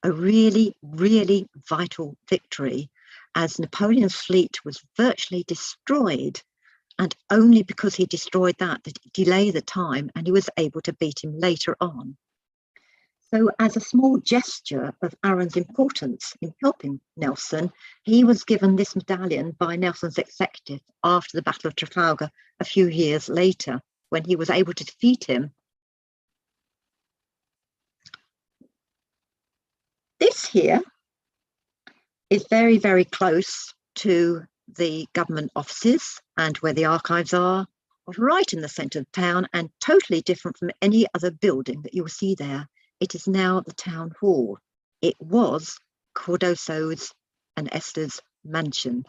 A really, really vital victory, as Napoleon's fleet was virtually destroyed, and only because he destroyed that did it delay the time, and he was able to beat him later on. So as a small gesture of Aaron's importance in helping Nelson, he was given this medallion by Nelson's executive after the Battle of Trafalgar a few years later, when he was able to defeat him. This here is very, very close to the government offices and where the archives are. right in the centre of town and totally different from any other building that you'll see there. It is now the town hall. It was Cardoso's and Esther's mansion.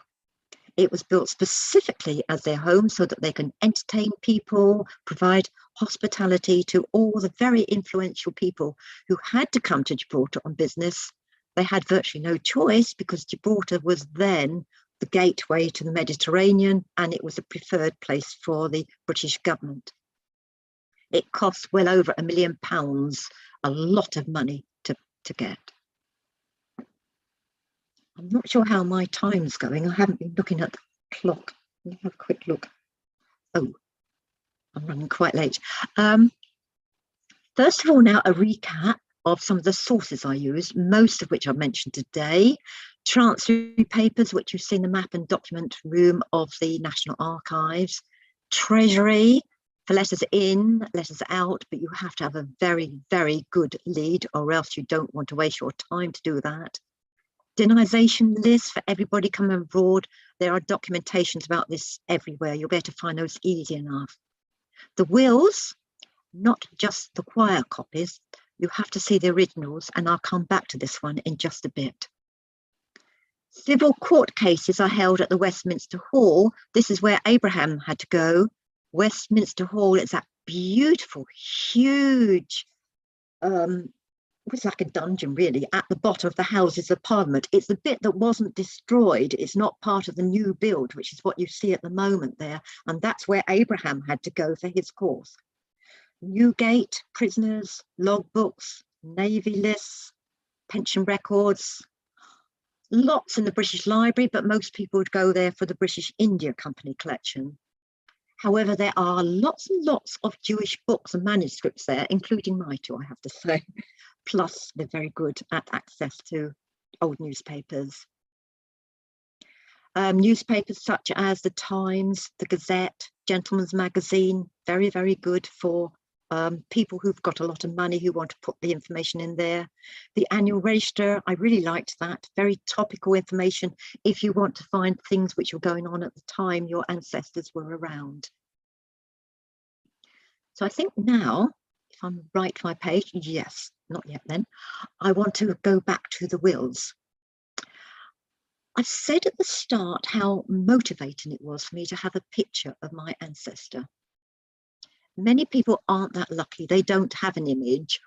It was built specifically as their home so that they can entertain people, provide hospitality to all the very influential people who had to come to Gibraltar on business. They had virtually no choice because Gibraltar was then the gateway to the Mediterranean, and it was a preferred place for the British government. It cost well over £1 million, a lot of money to get. I'm not sure how my time's going. I haven't been looking at the clock. Let me have a quick look. Oh, I'm running quite late. First of all, now a recap of some of the sources I use, most of which I've mentioned today. Chancery papers, which you've seen the map and document room of the National Archives. Treasury for letters in, letters out, but you have to have a very, very good lead or else you don't want to waste your time to do that. Denisation lists for everybody coming abroad. There are documentations about this everywhere. You'll be able to find those easy enough. The wills, not just the choir copies, you have to see the originals, and I'll come back to this one in just a bit. Civil court cases are held at the Westminster Hall. This is where Abraham had to go. Westminster Hall is that beautiful, huge, it's like a dungeon really, at the bottom of the Houses of Parliament. It's the bit that wasn't destroyed. It's not part of the new build, which is what you see at the moment there. And that's where Abraham had to go for his course. Newgate, prisoners, logbooks, navy lists, pension records, lots in the British Library, but most people would go there for the British India Company collection. However, there are lots and lots of Jewish books and manuscripts there, including my two, I have to say. Plus, they're very good at access to old newspapers. Newspapers such as the Times, the Gazette, Gentleman's Magazine, very, very good for people who've got a lot of money who want to put the information in there. The Annual Register, I really liked that. Very topical information if you want to find things which were going on at the time your ancestors were around. So I think now, if I'm right to my page, yes, not yet then, I want to go back to the wills. I've said at the start how motivating it was for me to have a picture of my ancestor. Many people aren't that lucky. They don't have an image,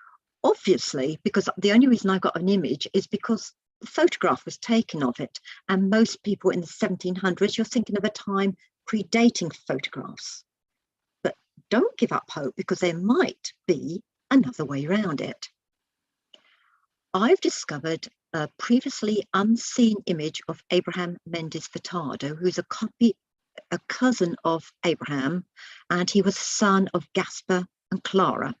obviously, because the only reason I got an image is because the photograph was taken of it. And most people in the 1700s, you're thinking of a time predating photographs. But don't give up hope, because there might be another way around it. I've discovered a previously unseen image of Abraham Mendes Furtado, who's a cousin of Abraham, and he was son of Gaspar and Clara.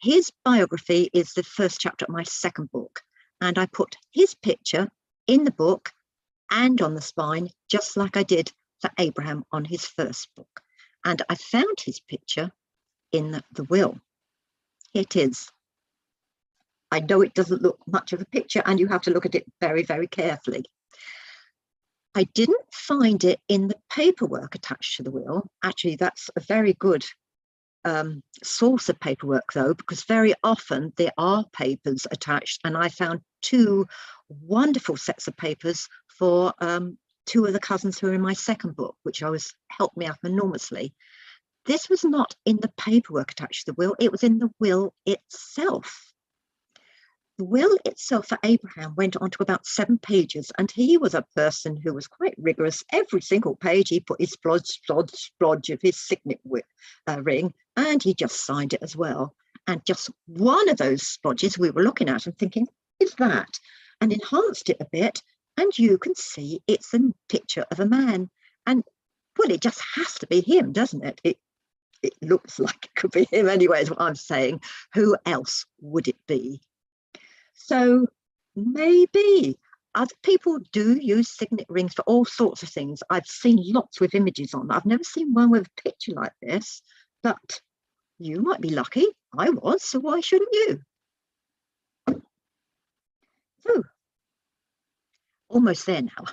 His biography is the first chapter of my second book, and I put his picture in the book and on the spine, just like I did for Abraham on his first book. And I found his picture in the will. Here it is. I know it doesn't look much of a picture, and you have to look at it very, very carefully. I didn't find it in the paperwork attached to the will. Actually, that's a very good source of paperwork, though, because very often there are papers attached, and I found two wonderful sets of papers for two of the cousins who are in my second book, which helped me out enormously. This was not in the paperwork attached to the will, it was in the will itself. The will itself for Abraham went on to about 7 pages, and he was a person who was quite rigorous. Every single page he put his splodge of his signet ring, and he just signed it as well. And just one of those splodges we were looking at and thinking, is that? And enhanced it a bit, and you can see it's a picture of a man. And well, it just has to be him, doesn't it? It looks like it could be him anyway, is what I'm saying. Who else would it be? So maybe other people do use signet rings for all sorts of things. I've seen lots with images on. I've never seen one with a picture like this, but you might be lucky. I was, so why shouldn't you? So, almost there now.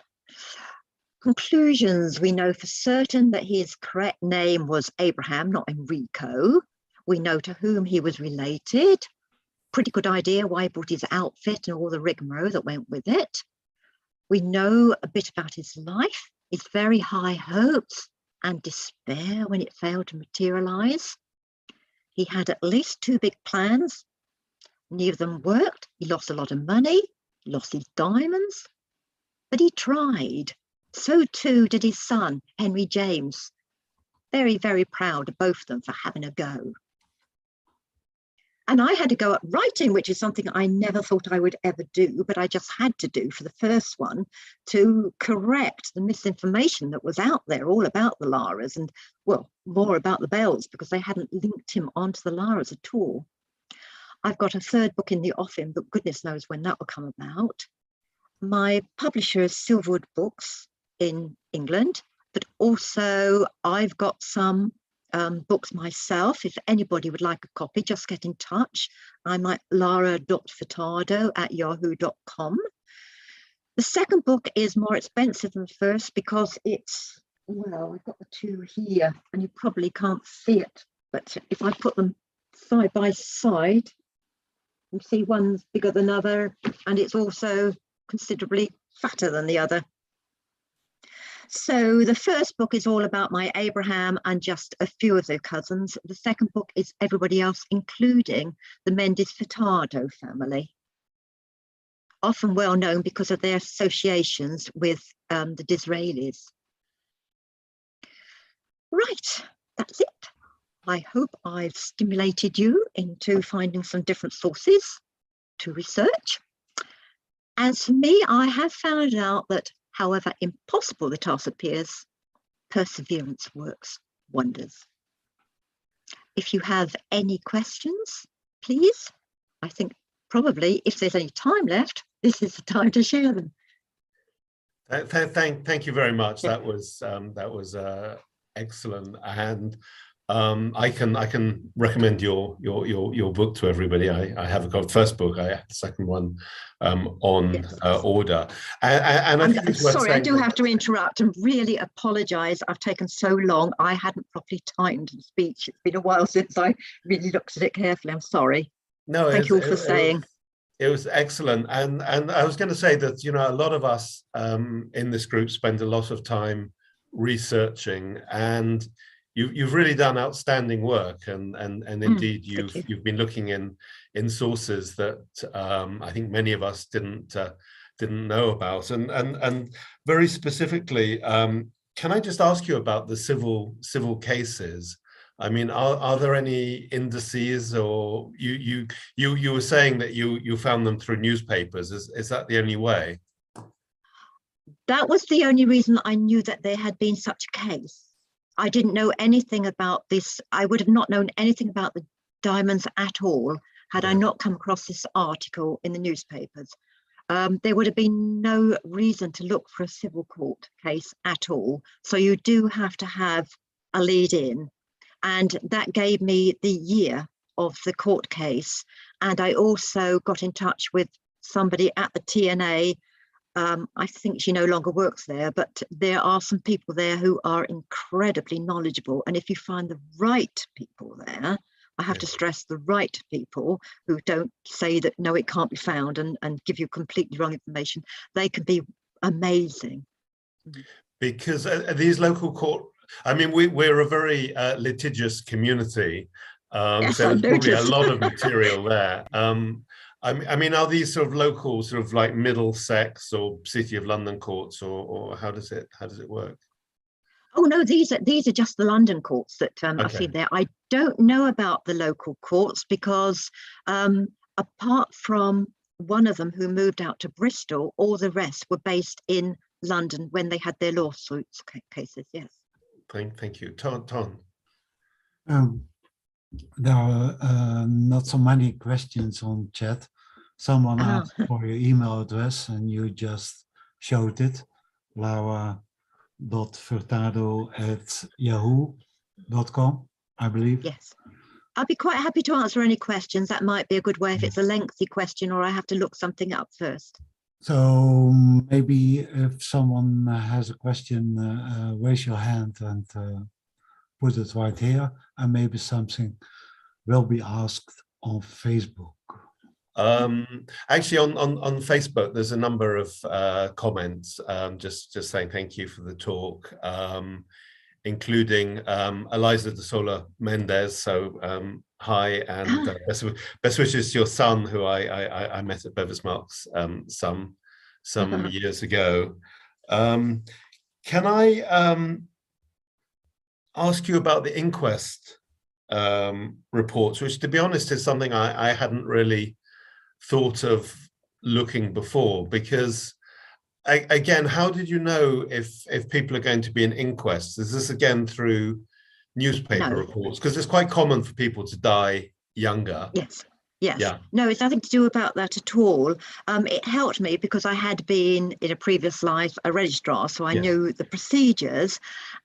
Conclusions. We know for certain that his correct name was Abraham, not Enrico. We know to whom he was related. Pretty good idea why he brought his outfit and all the rigmarole that went with it. We know a bit about his life, his very high hopes and despair when it failed to materialize. He had at least 2 big plans. Neither of them worked. He lost a lot of money, lost his diamonds, but he tried. So too did his son, Henry James. Very, very proud of both of them for having a go. And I had to go at writing, which is something I never thought I would ever do, but I just had to do for the first one to correct the misinformation that was out there all about the Laras and, well, more about the Bells because they hadn't linked him onto the Laras at all. I've got a 3rd book in the offing, but goodness knows when that will come about. My publisher is Silverwood Books in England, but also I've got some books myself. If anybody would like a copy, just get in touch. I'm at lara.furtado@yahoo.com. The 2nd book is more expensive than the first because it's, well, I've got the 2 here and you probably can't see it, but if I put them side by side, you see one's bigger than the other and it's also considerably fatter than the other. So the first book is all about my Abraham and just a few of their cousins. The 2nd book is everybody else, including the Mendes Furtado family, often well known because of their associations with the Disraelis. Right, that's it. I hope I've stimulated you into finding some different sources to research. As for me, I have found out that however impossible the task appears, perseverance works wonders. If you have any questions, please, I think probably if there's any time left, this is the time to share them. Thank you very much. That was excellent, and I can recommend your book to everybody. I have got the 1st book. I have the 2nd one on Yes. order. And I think it's worth sorry, saying I do have to interrupt and really apologise. I've taken so long. I hadn't properly timed the speech. It's been a while since I really looked at it carefully. I'm sorry. No, thank you all for staying. It was excellent, and I was going to say that, you know, a lot of us in this group spend a lot of time researching, and you've really done outstanding work, and indeed you've been looking in sources that I think many of us didn't know about, and very specifically, can I just ask you about the civil cases? I mean, are there any indices, or you were saying that you found them through newspapers? Is that the only way? That was the only reason I knew that there had been such a case. I didn't know anything about this. I would have not known anything about the diamonds at all had I not come across this article in the newspapers. There would have been no reason to look for a civil court case at all. So you do have to have a lead in. And that gave me the year of the court case. And I also got in touch with somebody at the TNA. I think she no longer works there, but there are some people there who are incredibly knowledgeable. And if you find the right people there, I have to stress the right people who don't say that, no, it can't be found and give you completely wrong information, they can be amazing. Because these local court, I mean, we're a very litigious community, Yes, so there's probably a lot of material there. I mean, are these sort of local, sort of like Middlesex or City of London courts, or how does it work? Oh no, these are just the London courts that I've seen there. I don't know about the local courts because apart from one of them who moved out to Bristol, all the rest were based in London when they had their lawsuits cases. Yes. Thank you, Ton. There are not so many questions on chat. Someone asked for your email address and you just showed it, lara.furtado@yahoo.com, I believe. Yes. I'll be quite happy to answer any questions. That might be a good way if it's a lengthy question or I have to look something up first. So maybe if someone has a question, raise your hand and put it right here, and maybe something will be asked on Facebook. Actually, on Facebook, there's a number of comments just saying thank you for the talk, including Eliza de Sola Mendez. So hi, and best wishes to your son, who I met at Bevis Marks some years ago. Can I ask you about the inquest reports, which, to be honest, is something I hadn't really thought of looking before, because again, how did you know if people are going to be in inquests? Is this again through newspaper reports? Because it's quite common for people to die younger. Yes. Yes. Yeah. No, it's nothing to do about that at all. It helped me because I had been in a previous life a registrar, so I knew the procedures,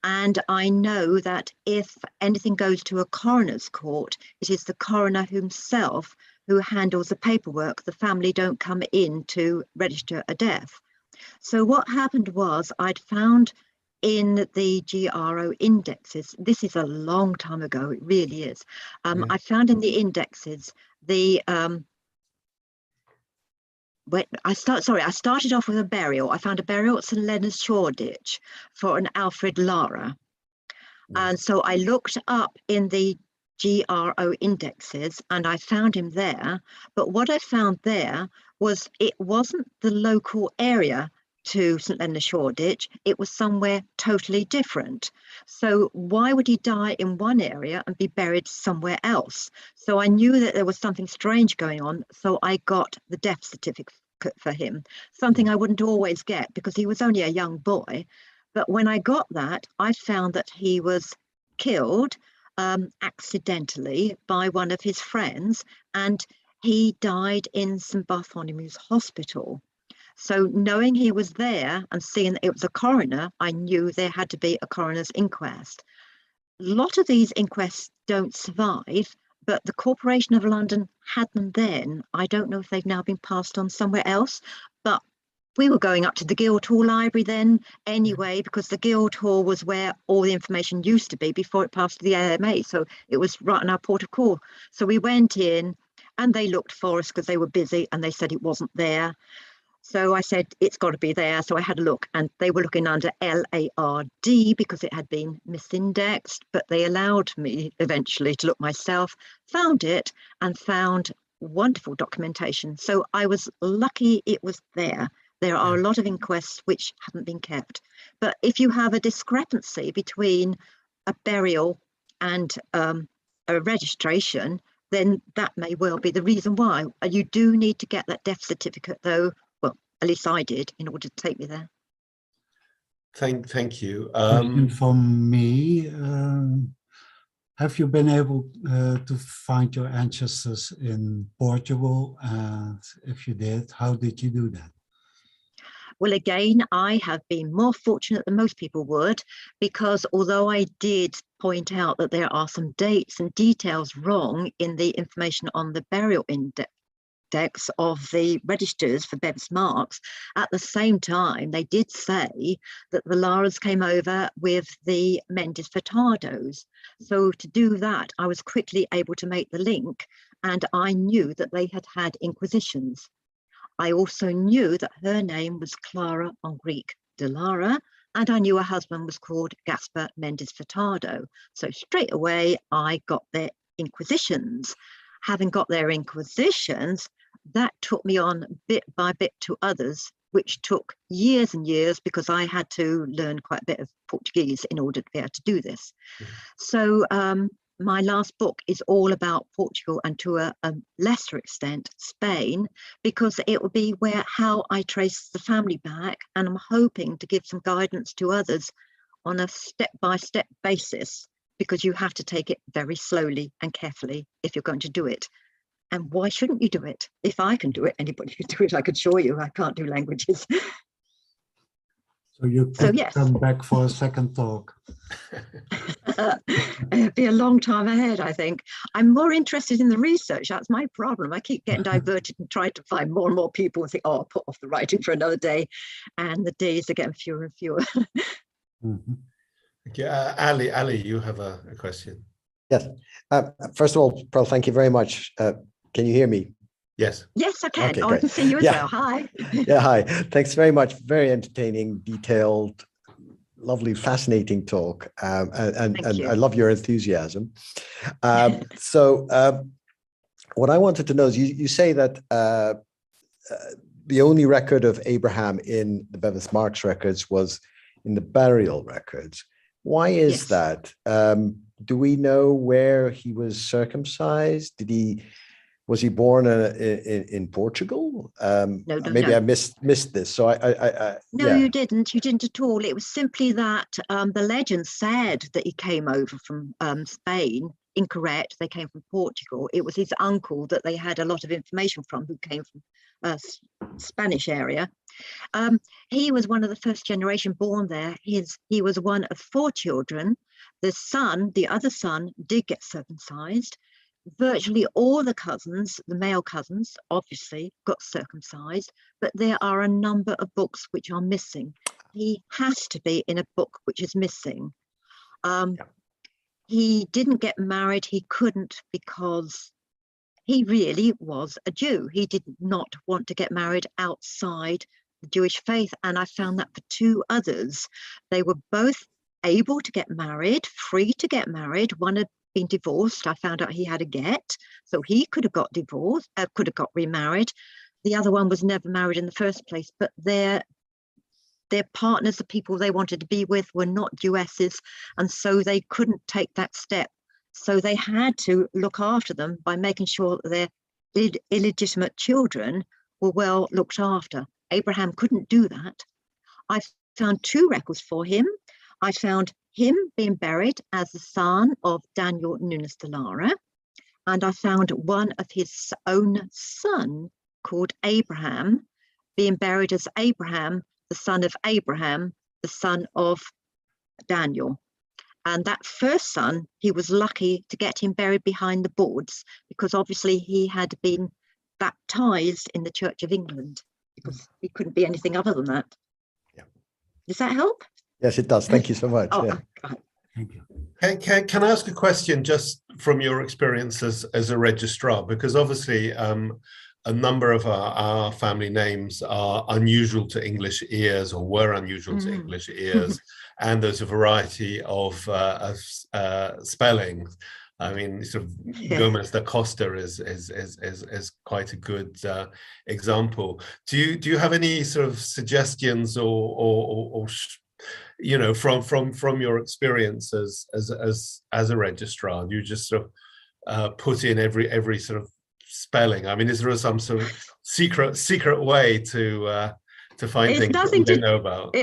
and I know that if anything goes to a coroner's court, it is the coroner himself who handles the paperwork. The family don't come in to register a death. So what happened was I'd found in the GRO indexes, this is a long time ago, it really is. I found in the indexes the I started off with a burial. I found a burial at St Leonard's Shoreditch for an Alfred Lara. And so I looked up in the GRO indexes and I found him there. But what I found there was it wasn't the local area to St Leonard's Shoreditch, it was somewhere totally different. So why would he die in one area and be buried somewhere else? So I knew that there was something strange going on, so I got the death certificate for him, something I wouldn't always get because he was only a young boy. But when I got that, I found that he was killed accidentally by one of his friends, and he died in St Bartholomew's Hospital. So knowing he was there and seeing that it was a coroner, I knew there had to be a coroner's inquest. A lot of these inquests don't survive, but the Corporation of London had them then. I don't know if they've now been passed on somewhere else, but we were going up to the Guildhall Library then anyway, because the Guildhall was where all the information used to be before it passed to the AMA. So it was right on our port of call. So we went in and they looked for us because they were busy and they said it wasn't there. So I said, it's got to be there. So I had a look and they were looking under LARD because it had been misindexed, but they allowed me eventually to look myself, found it and found wonderful documentation. So I was lucky it was there. There are a lot of inquests which haven't been kept. But if you have a discrepancy between a burial and a registration, then that may well be the reason why. You do need to get that death certificate though. At least I did, in order to take me there. Thank you. Question from me. Have you been able to find your ancestors in Portugal? And if you did, how did you do that? Well, again, I have been more fortunate than most people would, because although I did point out that there are some dates and details wrong in the information on the burial index of the registers for Bevis Marks, at the same time they did say that the Laras came over with the Mendes Furtados. So to do that, I was quickly able to make the link, and I knew that they had had inquisitions. I also knew that her name was Clara Enrique de Lara, and I knew her husband was called Gaspar Mendes Furtado. So straight away I got their inquisitions. Having got their inquisitions, that took me on bit by bit to others, which took years and years because I had to learn quite a bit of Portuguese in order to be able to do this. So my last book is all about Portugal and to a lesser extent Spain, because it will be how I trace the family back, and I'm hoping to give some guidance to others on a step-by-step basis, because you have to take it very slowly and carefully if you're going to do it. And why shouldn't you do it? If I can do it, anybody can do it. I could show you. I can't do languages. So you So, can yes. come back for a second talk. It'd be a long time ahead, I think. I'm more interested in the research. That's my problem. I keep getting diverted and trying to find more and more people and think, oh, I'll put off the writing for another day. And the days are getting fewer and fewer. Mhm. Okay, Ali, you have a question. Yes. First of all, Pearl, thank you very much. Can you hear me? Yes. Yes, I can. Okay, I great. can see you as Yeah. well. Hi. Yeah, hi. Thanks very much. Very entertaining, detailed, lovely, fascinating talk. And Thank you. I love your enthusiasm. So what I wanted to know is you say that the only record of Abraham in the Bevis Marks records was in the burial records. Why is Yes. that? Do we know where he was circumcised? Was he born in Portugal? No, Maybe no. I missed this. So No, yeah. you didn't. You didn't at all. It was simply that the legend said that he came over from Spain. Incorrect. They came from Portugal. It was his uncle that they had a lot of information from, who came from Spanish area. He was one of the first generation born there. He was one of 4 children. The other son, did get circumcised. Virtually all the cousins, the male cousins, obviously got circumcised, but there are a number of books which are missing. He has to be in a book which is missing. He didn't get married. He couldn't, because he really was a Jew. He did not want to get married outside the Jewish faith. And I found that for 2 others, they were both able to get married, free to get married. One had been divorced. I found out he had a get, so he could have got divorced, could have got remarried. The other one was never married in the first place, but their partners, the people they wanted to be with, were not Jewesses, and so they couldn't take that step. So they had to look after them by making sure that their illegitimate children were well looked after. Abraham couldn't do that. I found 2 records for him. I found him being buried as the son of Daniel Nunes de Lara, and I found one of his own son called Abraham being buried as Abraham, the son of Abraham, the son of Daniel. And that first son, he was lucky to get him buried behind the boards, because obviously he had been baptized in the Church of England, because he couldn't be anything other than that. Yeah. Does that help? Yes, it does. Thank you so much. Oh, Yeah. Thank you. Can I ask a question just from your experience as a registrar? Because obviously a number of our family names are unusual to English ears, or were unusual to English ears, and there's a variety of spellings. I mean, sort of Gomez da Costa is quite a good example. Do you have any sort of suggestions or you know, from your experience as a registrar? Do you just sort of put in every sort of spelling? I mean, is there some sort of secret way to find things that we don't know about?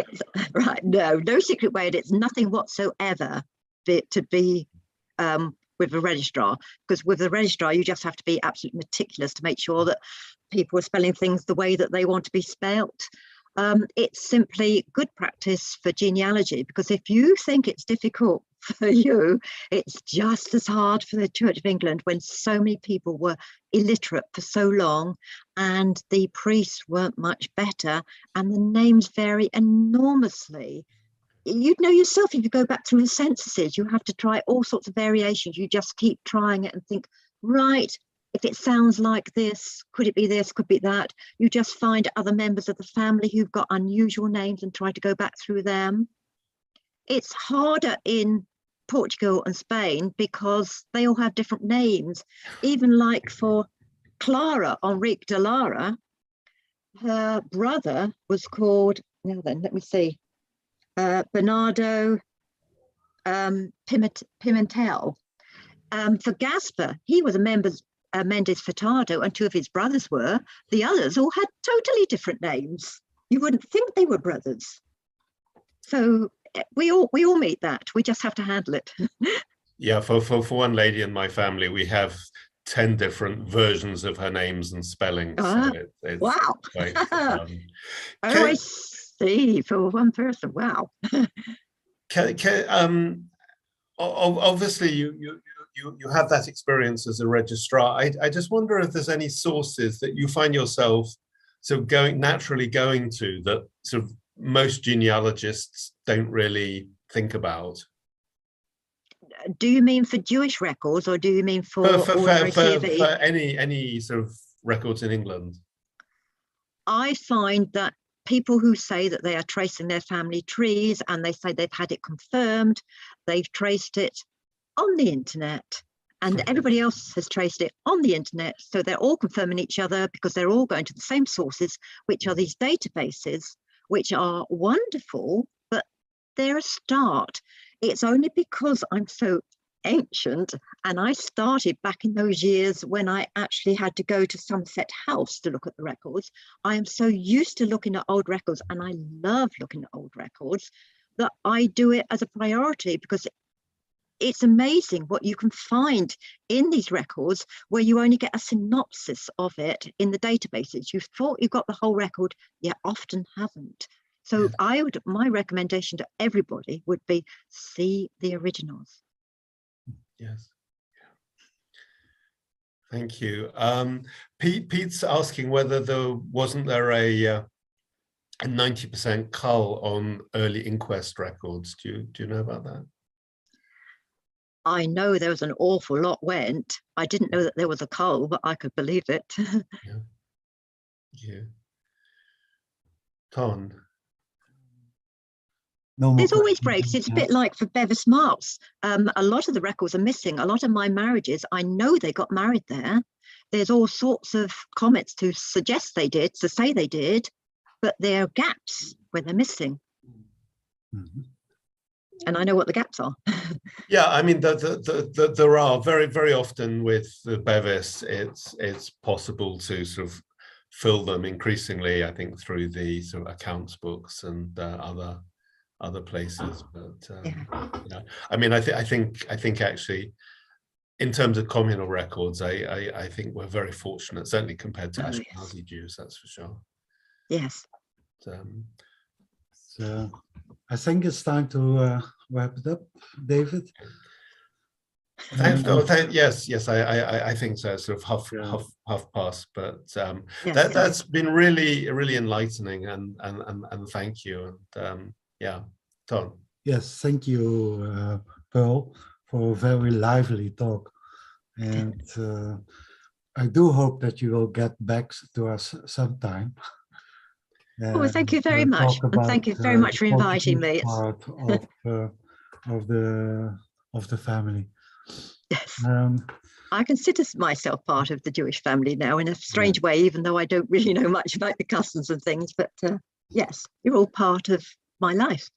Right, no secret way. It's nothing whatsoever to be with a registrar, because with a registrar you just have to be absolutely meticulous to make sure that people are spelling things the way that they want to be spelt. It's simply good practice for genealogy, because if you think it's difficult for you, it's just as hard for the Church of England, when so many people were illiterate for so long and the priests weren't much better, and the names vary enormously. You'd know yourself, if you go back through the censuses, you have to try all sorts of variations. You just keep trying it and think, right, if it sounds like this, could it be this, could be that? You just find other members of the family who've got unusual names and try to go back through them. It's harder in Portugal and Spain because they all have different names. Even like for Clara Enrique de Lara, her brother was called, now then, let me see, Bernardo Pimentel. For Gaspar, he was a member Mendes Furtado, and 2 of his brothers were. The others all had totally different names. You wouldn't think they were brothers. So we all meet that. We just have to handle it. Yeah, for one lady in my family, we have 10 different versions of her names and spellings. So it's wow. quite, see, for one person, wow. Obviously, you have that experience as a registrar. I just wonder if there's any sources that you find yourself sort of naturally going to that sort of most genealogists don't really think about. Do you mean for Jewish records, or do you mean for ordinary CV? For any sort of records in England? I find that people who say that they are tracing their family trees and they say they've had it confirmed, they've traced it on the internet, and everybody else has traced it on the internet. So they're all confirming each other because they're all going to the same sources, which are these databases, which are wonderful, but they're a start. It's only because I'm so ancient, and I started back in those years when I actually had to go to Somerset House to look at the records. I am so used to looking at old records, and I love looking at old records, that I do it as a priority, because it's amazing what you can find in these records where you only get a synopsis of it in the databases. You thought you got the whole record, you often haven't. So Yes. my recommendation to everybody would be see the originals. Yes. Thank you. Pete's asking whether there wasn't a 90% cull on early inquest records. Do you know about that? I know there was an awful lot went. I didn't know that there was a cull, but I could believe it. Yeah. Yeah. Ton. No more There's always questions. breaks. It's a Yeah. bit like for Bevis Marks. A lot of the records are missing. A lot of my marriages, I know they got married there. There's all sorts of comments to suggest they did, to say they did, but there are gaps where they're missing. Mhm. And I know what the gaps are. Yeah, I mean, there are very often with the Bevis, it's possible to sort of fill them increasingly, I think, through the sort of accounts books and other places. But yeah, I mean, I think actually, in terms of communal records, I think we're very fortunate, certainly compared to Oh, yes. Ashkenazi Jews, that's for sure. Yes. So I think it's time to wrap it up, David. Thanks. Yes. Yes. I think so. Sort of Yeah. half past, but Yes. that's been really enlightening, and thank you. And yeah, Ton. Yes, thank you, Pearl, for a very lively talk. And I do hope that you will get back to us sometime. Oh, thank you very much. Talk And about thank you very much for the inviting Portuguese me. part of the family. Yes. Um, I consider myself part of the Jewish family now in a strange way, even though I don't really know much about the customs and things. But yes, you're all part of my life.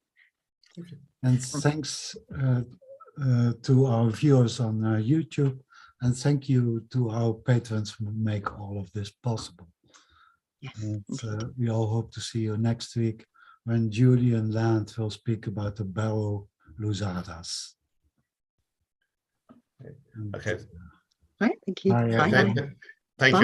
And thanks to our viewers on YouTube, and thank you to our patrons who make all of this possible. Yes. And we all hope to see you next week when Julian Land will speak about the Barrow Luzadas. Okay. Right. Thank you. Bye, Bye. everyone. Thank you.